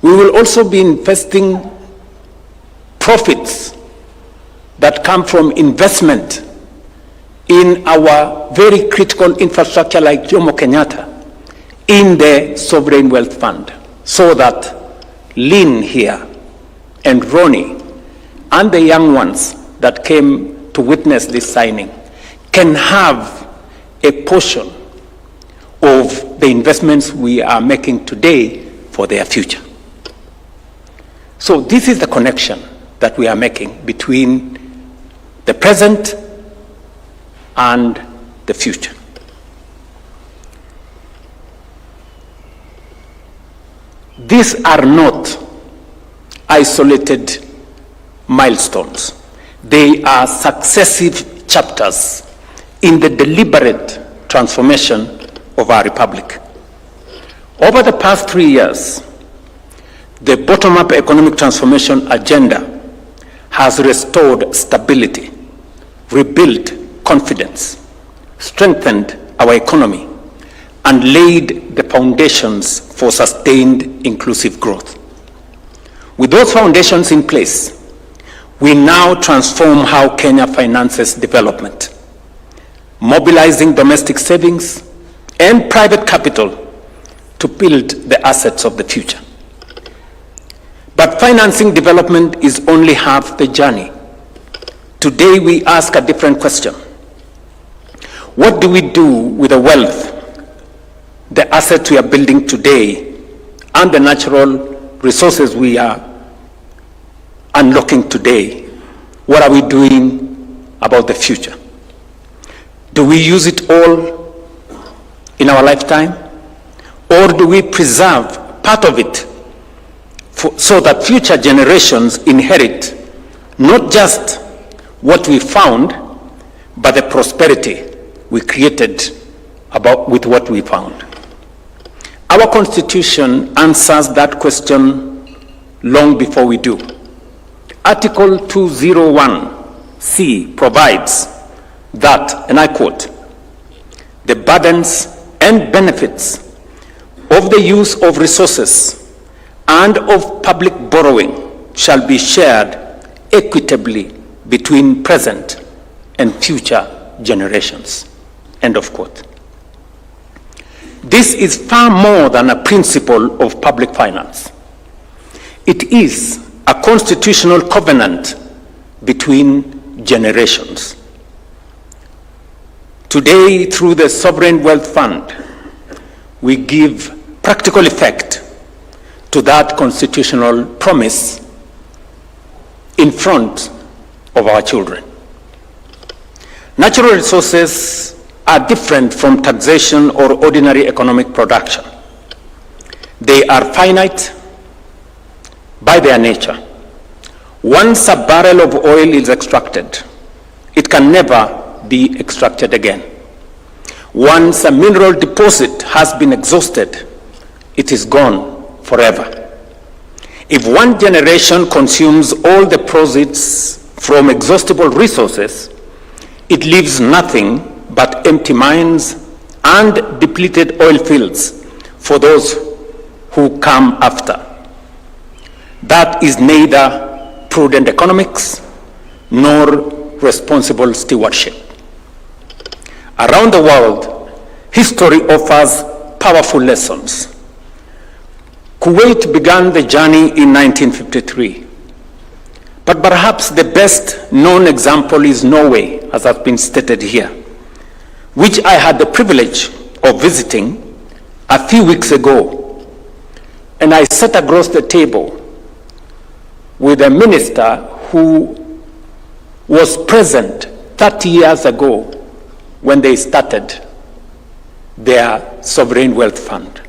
we will also be investing profits that come from investment in our very critical infrastructure like Jomo Kenyatta in the Sovereign Wealth Fund, so that Lynn here and Ronnie and the young ones that came to witness this signing can have a portion of the investments we are making today for their future. So this is the connection that we are making between the present and the future. These are not isolated milestones. They are successive chapters in the deliberate transformation of our republic. Over the past 3 years, the bottom-up economic transformation agenda has restored stability, rebuilt confidence, strengthened our economy, and laid the foundations for sustained inclusive growth. With those foundations in place, we now transform how Kenya finances development, mobilizing domestic savings and private capital to build the assets of the future. But financing development is only half the journey. Today we ask a different question. What do we do with the wealth, the assets we are building today, and the natural resources we are unlocking today? What are we doing about the future? Do we use it all in our lifetime? Or do we preserve part of it so that future generations inherit not just what we found, but the prosperity we created with what we found? Our Constitution answers that question long before we do. Article 201C provides that, and I quote, "The burdens and benefits of the use of resources and of public borrowing shall be shared equitably between present and future generations." End of quote. This is far more than a principle of public finance. It is a constitutional covenant between generations. Today, through the Sovereign Wealth Fund, we give practical effect to that constitutional promise in front of our children. Natural resources are different from taxation or ordinary economic production. They are finite by their nature. Once a barrel of oil is extracted, it can never be extracted again. Once a mineral deposit has been exhausted, it is gone forever. If one generation consumes all the proceeds from exhaustible resources, it leaves nothing but empty mines and depleted oil fields for those who come after. That is neither prudent economics nor responsible stewardship. Around the world, history offers powerful lessons. Kuwait began the journey in 1953. But perhaps the best known example is Norway, as has been stated here, which I had the privilege of visiting a few weeks ago. And I sat across the table with a minister who was present 30 years ago when they started their sovereign wealth fund.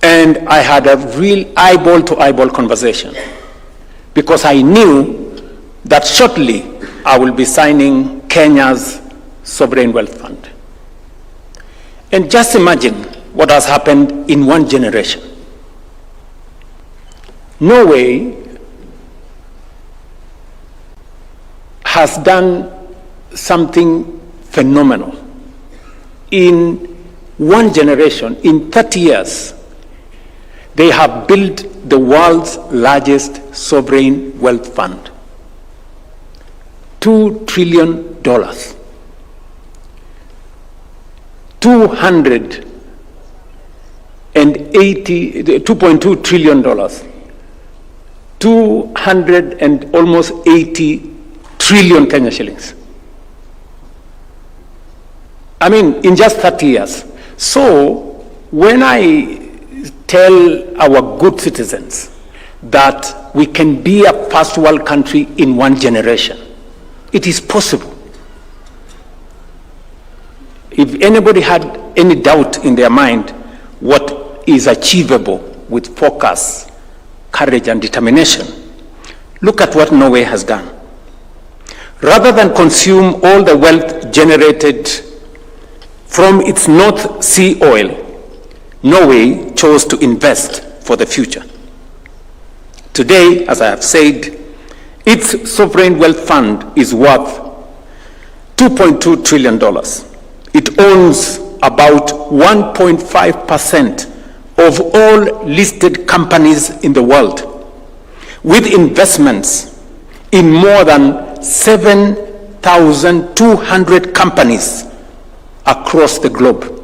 And I had a real eyeball-to-eyeball conversation because I knew that shortly I will be signing Kenya's sovereign wealth fund. And just imagine what has happened in one generation. Norway has done something phenomenal. In one generation, in 30 years, they have built the world's largest sovereign wealth fund. $2 trillion. $2.2 trillion. 280 trillion Kenya shillings. I mean, in just 30 years. So when I tell our good citizens that we can be a first world country in one generation, it is possible. If anybody had any doubt in their mind what is achievable with focus, courage, and determination, look at what Norway has done. Rather than consume all the wealth generated from its North Sea oil, Norway chose to invest for the future. Today, as I have said, its sovereign wealth fund is worth $2.2 trillion. It owns about 1.5% of all listed companies in the world, with investments in more than 7,200 companies across the globe,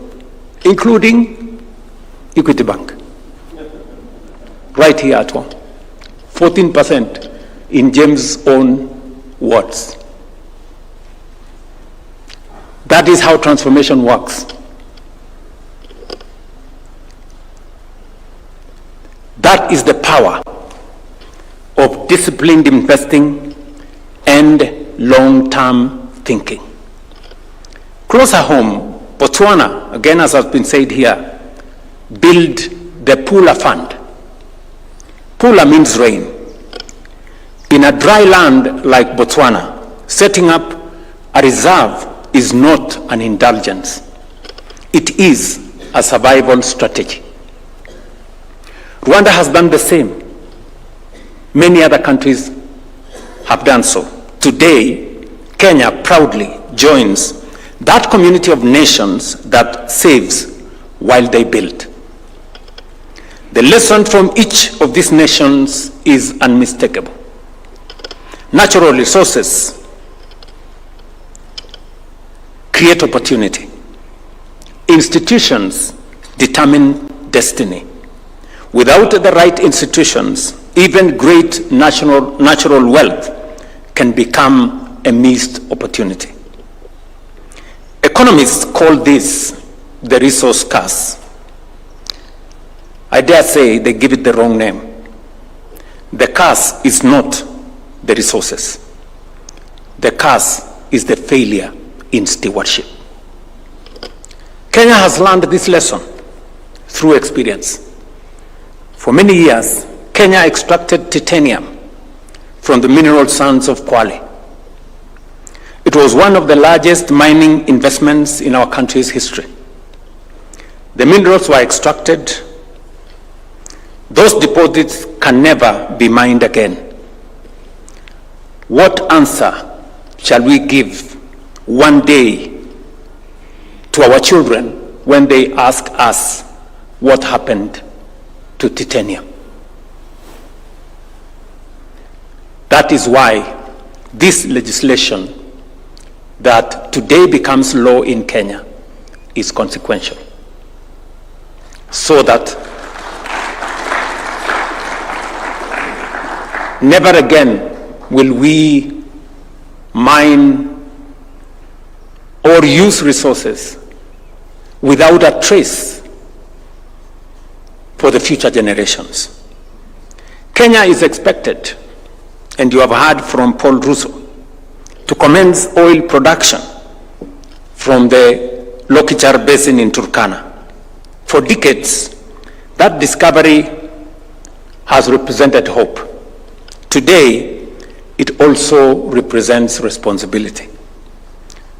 including Equity Bank, right here at home, 14% in James' own words. That is how transformation works. That is the power of disciplined investing and long-term thinking. Closer home, Botswana, again as has been said here, built the Pula Fund. Pula means rain. In a dry land like Botswana, setting up a reserve is not an indulgence. It is a survival strategy. Rwanda has done the same. Many other countries have done so. Today, Kenya proudly joins that community of nations that saves while they build. The lesson from each of these nations is unmistakable. Natural resources create opportunity. Institutions determine destiny. Without the right institutions, even great natural wealth can become a missed opportunity. Economists call this the resource curse. I dare say they give it the wrong name. The curse is not the resources. The curse is the failure in stewardship. Kenya has learned this lesson through experience. For many years, Kenya extracted titanium from the mineral sands of Kwale. It was one of the largest mining investments in our country's history. The minerals were extracted. Those deposits can never be mined again. What answer shall we give one day to our children when they ask us what happened to titanium? That is why this legislation that today becomes law in Kenya is consequential. So that never again will we mine or use resources without a trace for the future generations. Kenya is expected, and you have heard from Paul Ruto, to commence oil production from the Lokichar Basin in Turkana. For decades, that discovery has represented hope. Today, it also represents responsibility.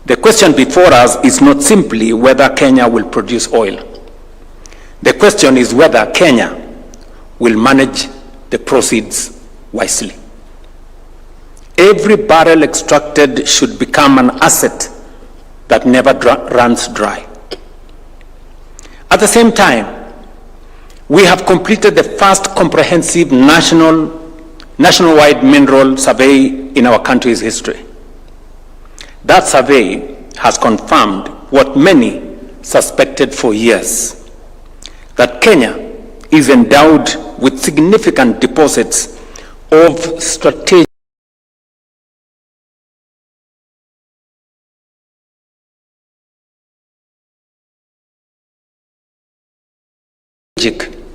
The question before us is not simply whether Kenya will produce oil. The question is whether Kenya will manage the proceeds wisely. Every barrel extracted should become an asset that never runs dry. At the same time, we have completed the first comprehensive nationwide mineral survey in our country's history. That survey has confirmed what many suspected for years, that Kenya is endowed with significant deposits of strategic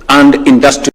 and industrial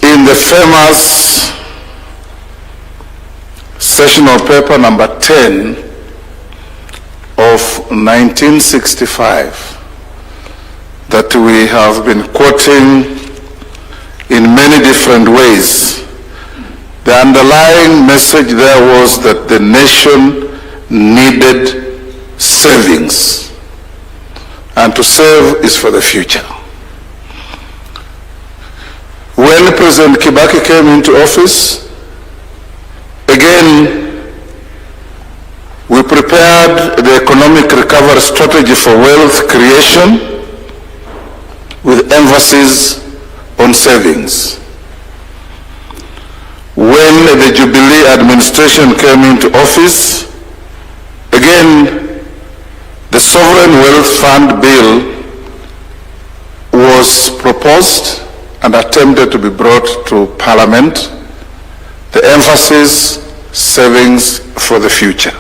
in the famous sessional paper number 10 of 1965 that we have been quoting in many different ways. The underlying message there was that the nation needed savings, and to save is for the future. When President Kibaki came into office, again, we prepared the economic recovery strategy for wealth creation with emphasis on savings. When the Jubilee administration came into office, again, the Sovereign Wealth Fund bill was proposed and attempted to be brought to Parliament. The emphasis, savings for the future.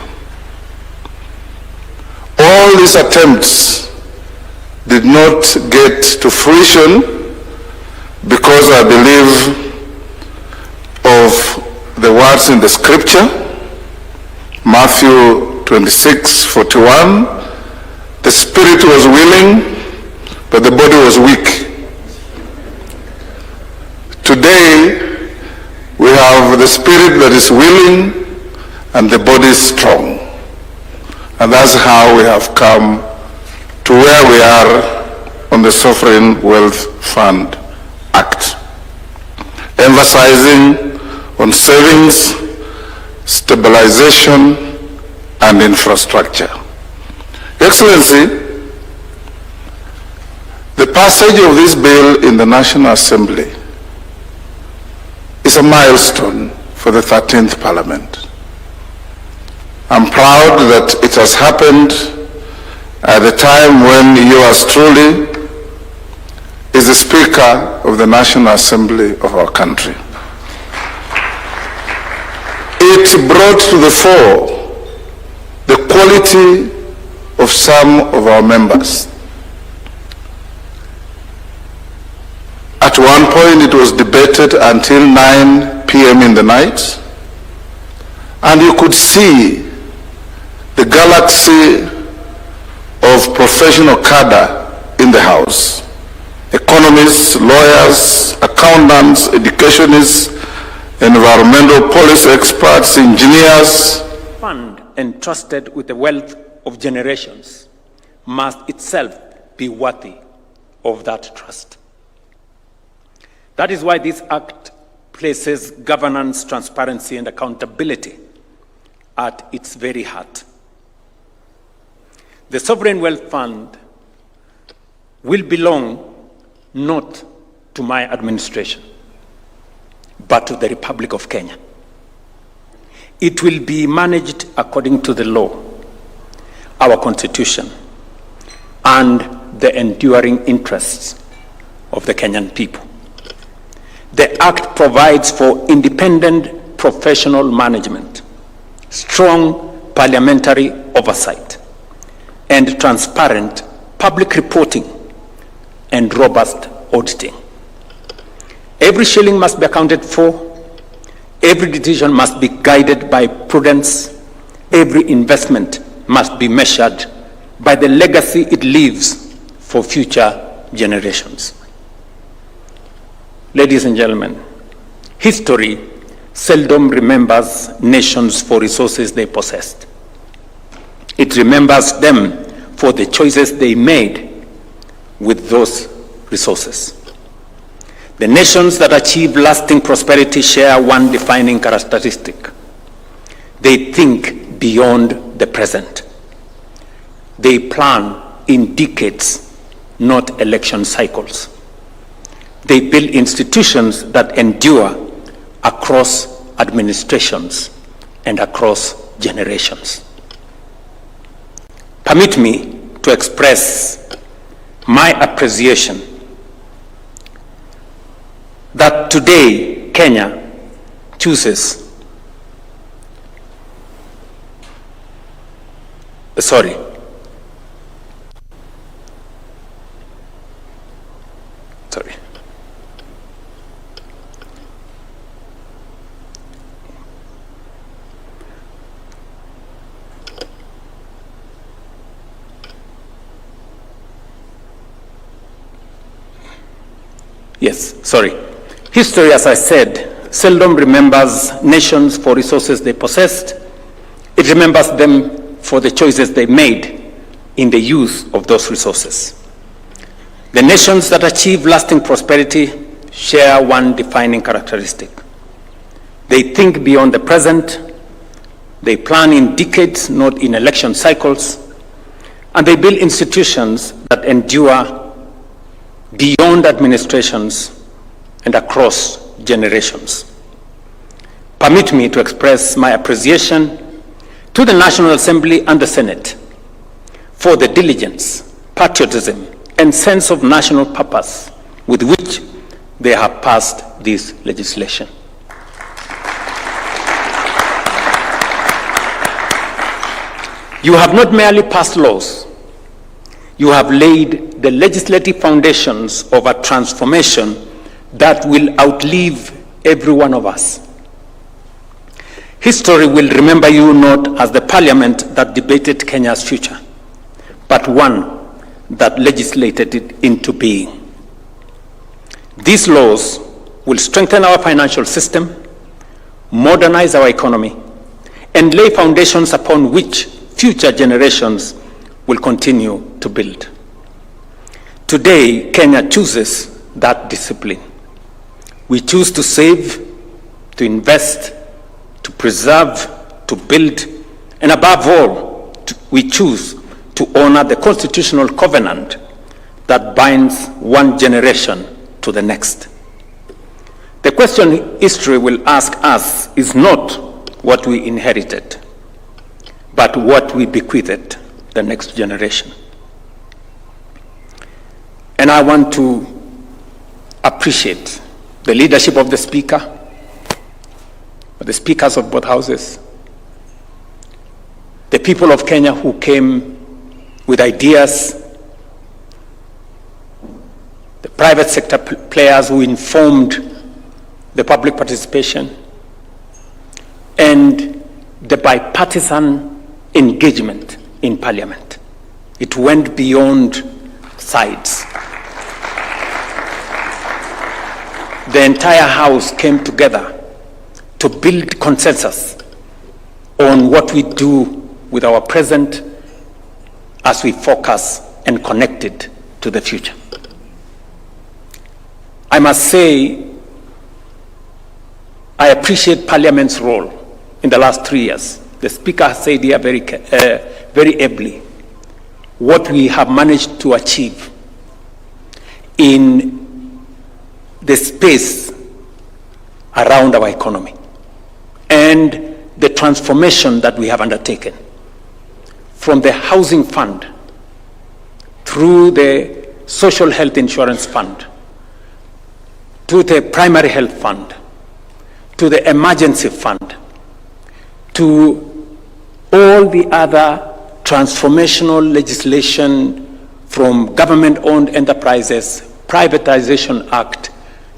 All these attempts did not get to fruition because I believe of the words in the scripture, Matthew 26:41, the spirit was willing, but the body was weak. Today, we have the spirit that is willing and the body is strong. And that's how we have come to where we are on the Sovereign Wealth Fund Act, emphasizing on savings, stabilization, and infrastructure. Your Excellency, the passage of this bill in the National Assembly is a milestone for the 13th Parliament. I'm proud that it has happened at the time when yours truly is the Speaker of the National Assembly of our country. It brought to the fore the quality of some of our members. At one point it was debated until 9 p.m. in the night, and you could see the galaxy of professional cadre in the House. Economists, lawyers, accountants, educationists, environmental policy experts, engineers. Fund entrusted with the wealth of generations must itself be worthy of that trust. That is why this act places governance, transparency, and accountability at its very heart. The Sovereign Wealth Fund will belong not to my administration, but to the Republic of Kenya. It will be managed according to the law, our constitution, and the enduring interests of the Kenyan people. The Act provides for independent professional management, strong parliamentary oversight, and transparent public reporting and robust auditing. Every shilling must be accounted for. Every decision must be guided by prudence. Every investment must be measured by the legacy it leaves for future generations. Ladies and gentlemen, history seldom remembers nations for resources they possessed. It remembers them for the choices they made with those resources. The nations that achieve lasting prosperity share one defining characteristic. They think beyond the present. They plan in decades, not election cycles. They build institutions that endure across administrations and across generations. Permit me to express my appreciation that today Kenya chooses, sorry, History, as I said, seldom remembers nations for resources they possessed. It remembers them for the choices they made in the use of those resources. The nations that achieve lasting prosperity share one defining characteristic. They think beyond the present, they plan in decades, not in election cycles, and they build institutions that endure beyond administrations and across generations. Permit me to express my appreciation to the National Assembly and the Senate for the diligence, patriotism, and sense of national purpose with which they have passed this legislation. You have not merely passed laws, you have laid the legislative foundations of a transformation that will outlive every one of us. History will remember you not as the parliament that debated Kenya's future, but one that legislated it into being. These laws will strengthen our financial system, modernize our economy, and lay foundations upon which future generations will continue to build. Today, Kenya chooses that discipline. We choose to save, to invest, to preserve, to build, and above all, we choose to honor the constitutional covenant that binds one generation to the next. The question history will ask us is not what we inherited, but what we bequeathed the next generation. And I want to appreciate the leadership of the Speaker, the Speakers of both houses, the people of Kenya who came with ideas, the private sector players who informed the public participation, and the bipartisan engagement in Parliament. It went beyond sides. The entire House came together to build consensus on what we do with our present as we focus and connect it to the future. I must say, I appreciate Parliament's role in the last 3 years. The Speaker has said here very ably what we have managed to achieve in the space around our economy and the transformation that we have undertaken from the housing fund through the social health insurance fund to the primary health fund to the emergency fund to all the other transformational legislation from government-owned enterprises, Privatization Act,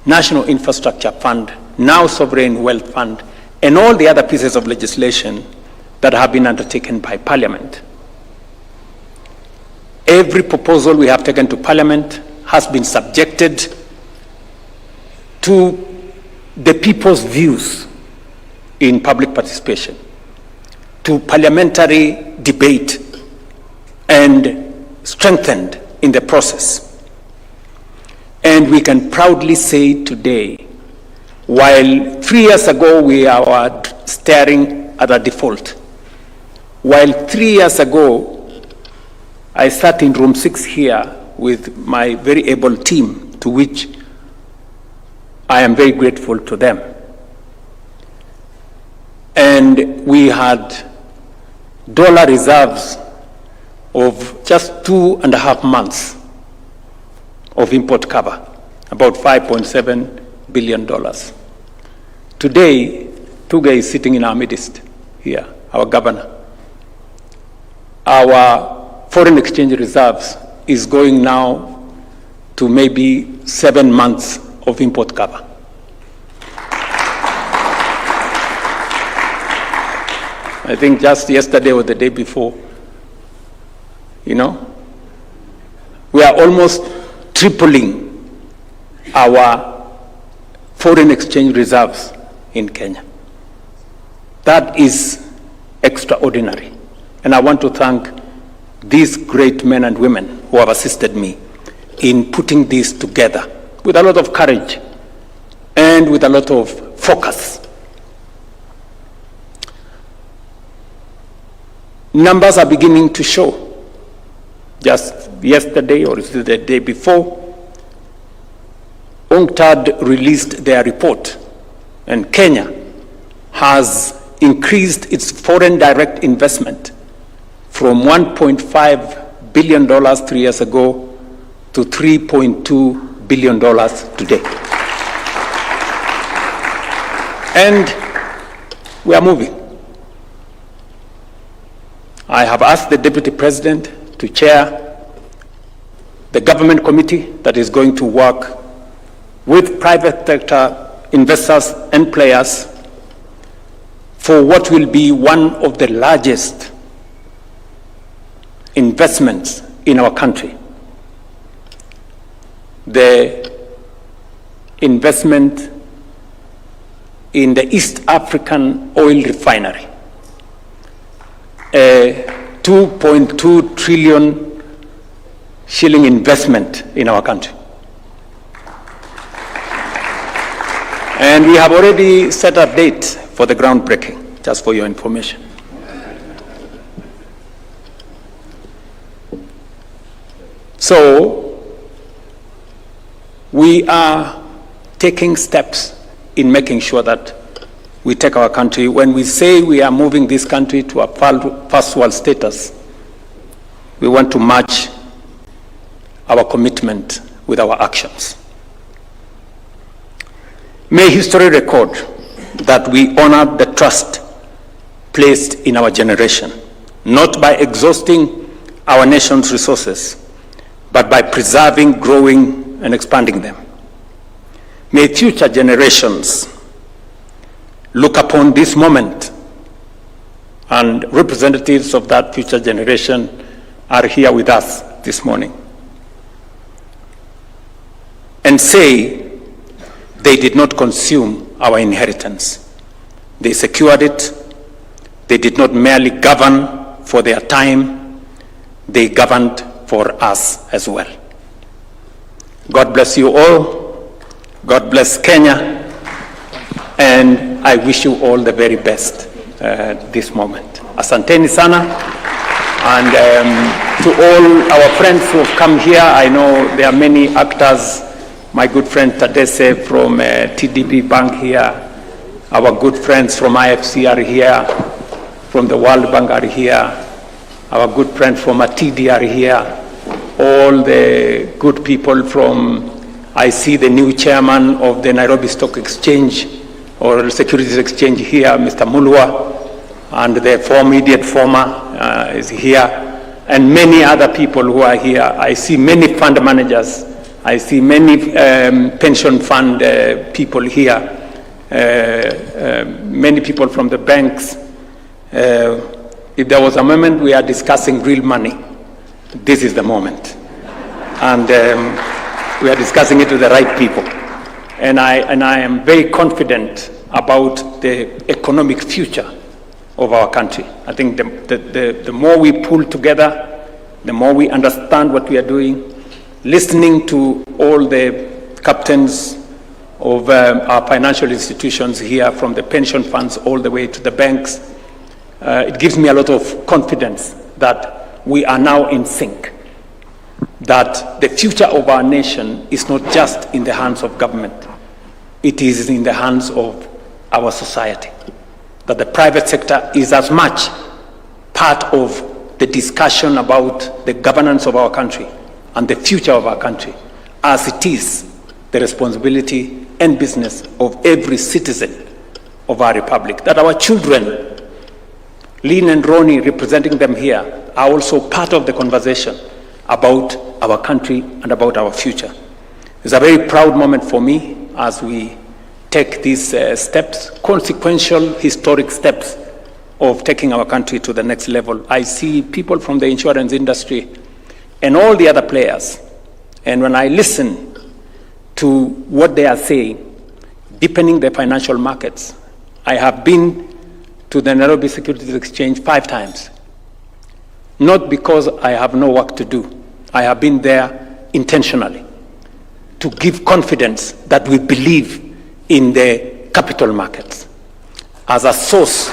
National Infrastructure Fund, now Sovereign Wealth Fund, and all the other pieces of legislation that have been undertaken by Parliament. Every proposal we have taken to Parliament has been subjected to the people's views in public participation, to parliamentary debate, and strengthened in the process. And we can proudly say today, while 3 years ago we were staring at a default, while 3 years ago I sat in room 6 here with my very able team, to which I am very grateful to them. And we had dollar reserves of just 2.5 months of import cover, about $5.7 billion. Today, Tuga is sitting in our midst here, our governor. Our foreign exchange reserves is going now to maybe 7 months of import cover. I think just yesterday or the day before, we are almost tripling our foreign exchange reserves in Kenya. That is extraordinary. And I want to thank these great men and women who have assisted me in putting this together with a lot of courage and with a lot of focus. Numbers are beginning to show. Just yesterday, or is it the day before, UNCTAD released their report, and Kenya has increased its foreign direct investment from $1.5 billion 3 years ago to $3.2 billion today. And we are moving. I have asked the Deputy President to chair the government committee that is going to work with private sector investors and players for what will be one of the largest investments in our country. The investment in the East African oil refinery, a 2.2 trillion shilling investment in our country. And we have already set a date for the groundbreaking, just for your information. So, we are taking steps in making sure that we take our country. When we say we are moving this country to a first world status, we want to match our commitment with our actions. May history record that we honor the trust placed in our generation, not by exhausting our nation's resources, but by preserving, growing, and expanding them. May future generations look upon this moment, and representatives of that future generation are here with us this morning, and say they did not consume our inheritance. They secured it. They did not merely govern for their time, they governed for us as well. God bless you all. God bless Kenya. And I wish you all the very best this moment. Asanteni sana. And to all our friends who have come here, I know there are many actors. My good friend Tadese from TDB Bank here. Our good friends from IFC are here. From the World Bank are here. Our good friends from ATD are here. All the good people from, I see the new chairman of the Nairobi Stock Exchange or Securities Exchange here, Mr. Mulwa, and the immediate former is here, and many other people who are here. I see many fund managers. I see many pension fund people here, many people from the banks. If there was a moment we are discussing real money, this is the moment. And we are discussing it with the right people. And I am very confident about the economic future of our country. I think the more we pull together, the more we understand what we are doing, listening to all the captains of our financial institutions here, from the pension funds all the way to the banks, it gives me a lot of confidence that we are now in sync, that the future of our nation is not just in the hands of government, it is in the hands of our society, that the private sector is as much part of the discussion about the governance of our country and the future of our country as it is the responsibility and business of every citizen of our republic, that our children, Lynn and Ronnie, representing them here, are also part of the conversation about our country and about our future. It's a very proud moment for me as we take these steps, consequential, historic steps of taking our country to the next level. I see people from the insurance industry and all the other players, and when I listen to what they are saying, deepening the financial markets. I have been to the Nairobi Securities Exchange 5 times, not because I have no work to do. I have been there intentionally to give confidence that we believe in the capital markets as a source,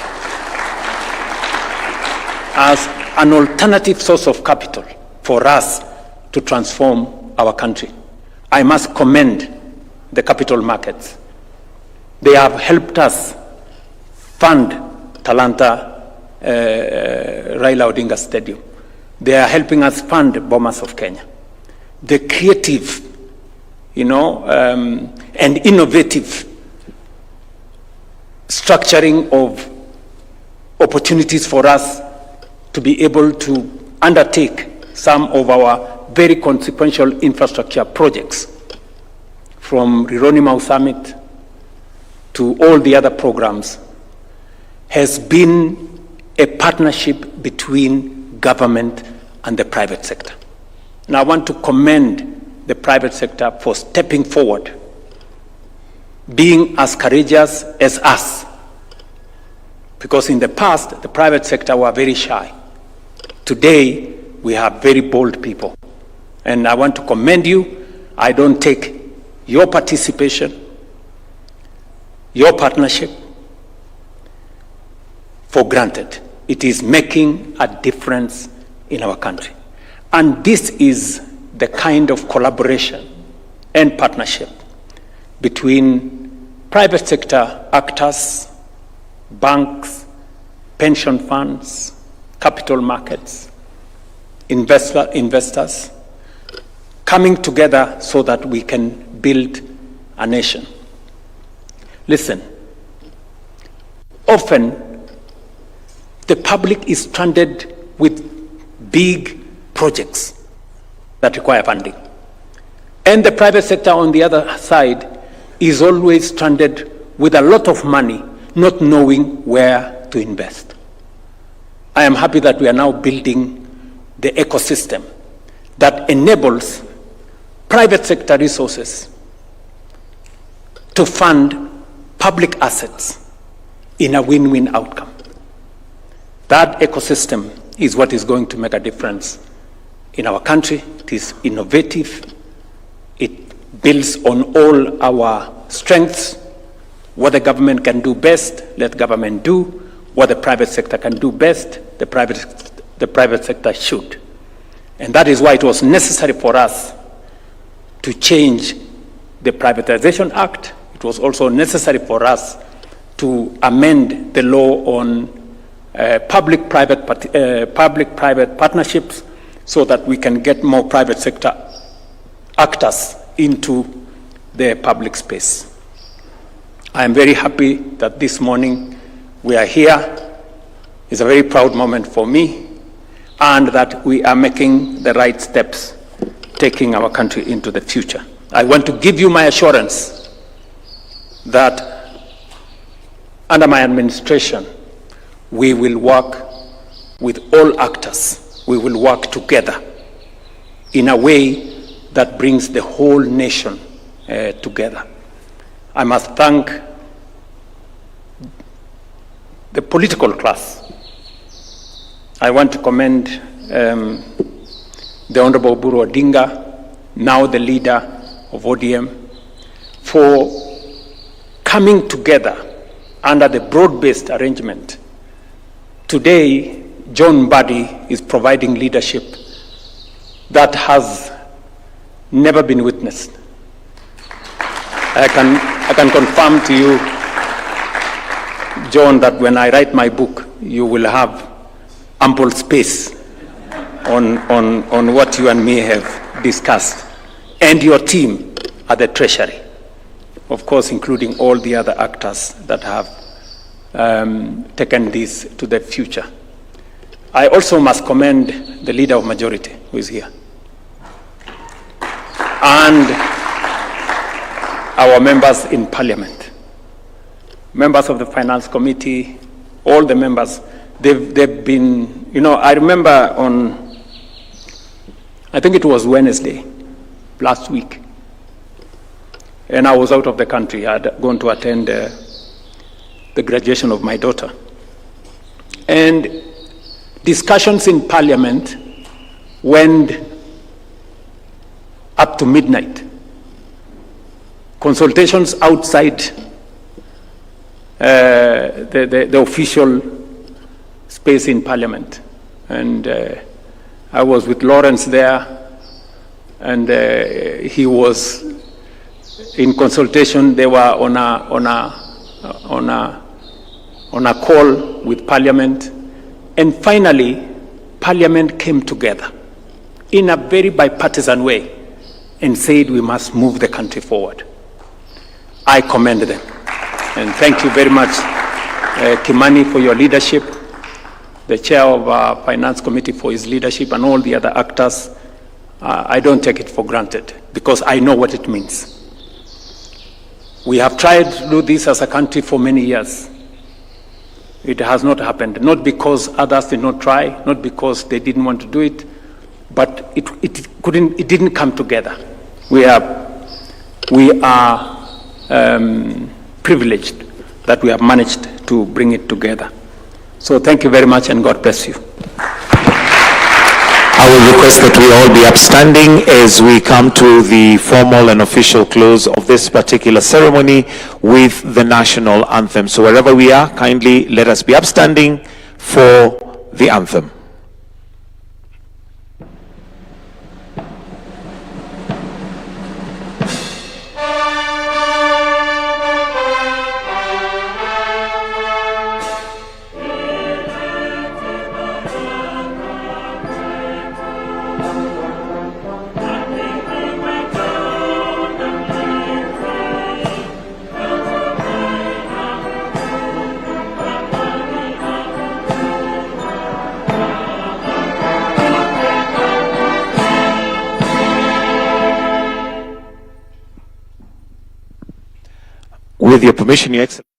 as an alternative source of capital for us to transform our country. I must commend the capital markets. They have helped us fund Talanta Raila Odinga Stadium. They are helping us fund Bomas of Kenya. The creative, and innovative structuring of opportunities for us to be able to undertake some of our very consequential infrastructure projects, from Rironi Mau Summit to all the other programs, has been a partnership between government and the private sector. And I want to commend the private sector for stepping forward, being as courageous as us. Because in the past, the private sector were very shy. Today, we have very bold people. And I want to commend you. I don't take your participation, your partnership for granted. It is making a difference in our country. And this is the kind of collaboration and partnership between private sector actors, banks, pension funds, capital markets, investors, coming together so that we can build a nation. Listen, often the public is stranded with big projects that require funding. And the private sector on the other side is always stranded with a lot of money, not knowing where to invest. I am happy that we are now building the ecosystem that enables private sector resources to fund public assets in a win-win outcome. That ecosystem is what is going to make a difference in our country. It is innovative. It builds on all our strengths. What the government can do best, let government do. What the private sector can do best, the private sector should. And that is why it was necessary for us to change the Privatization Act. It was also necessary for us to amend the law on public-private partnerships so that we can get more private sector actors into the public space. I am very happy that this morning we are here. It's a very proud moment for me, and that we are making the right steps, taking our country into the future. I want to give you my assurance that under my administration, we will work with all actors. We will work together in a way that brings the whole nation together. I must thank the political class. I want to commend the Honorable Uhuru Odinga, now the leader of ODM, for coming together under the broad-based arrangement. Today, John Mbadi is providing leadership that has never been witnessed. I can confirm to you, John, that when I write my book, you will have ample space on what you and me have discussed, and your team at the Treasury, of course, including all the other actors that have taken this to the future. I also must commend the Leader of Majority, who is here, and our members in Parliament, members of the Finance Committee, all the members. They've been, I remember on, I think it was Wednesday, last week, and I was out of the country. I had gone to attend the graduation of my daughter. And discussions in Parliament went up to midnight. Consultations outside the official space in Parliament. And I was with Lawrence there, and he was in consultation. They were on a call with Parliament. And finally, Parliament came together in a very bipartisan way and said we must move the country forward. I commend them. And thank you very much, Kimani, for your leadership, the chair of our Finance Committee for his leadership, and all the other actors. I don't take it for granted, because I know what it means. We have tried to do this as a country for many years. It has not happened, not because others did not try, not because they didn't want to do it, but it didn't come together. We are privileged that we have managed to bring it together. So thank you very much, and God bless you. I will request that we all be upstanding as we come to the formal and official close of this particular ceremony with the national anthem. So wherever we are, kindly let us be upstanding for the anthem. With your permission, Your Excellency.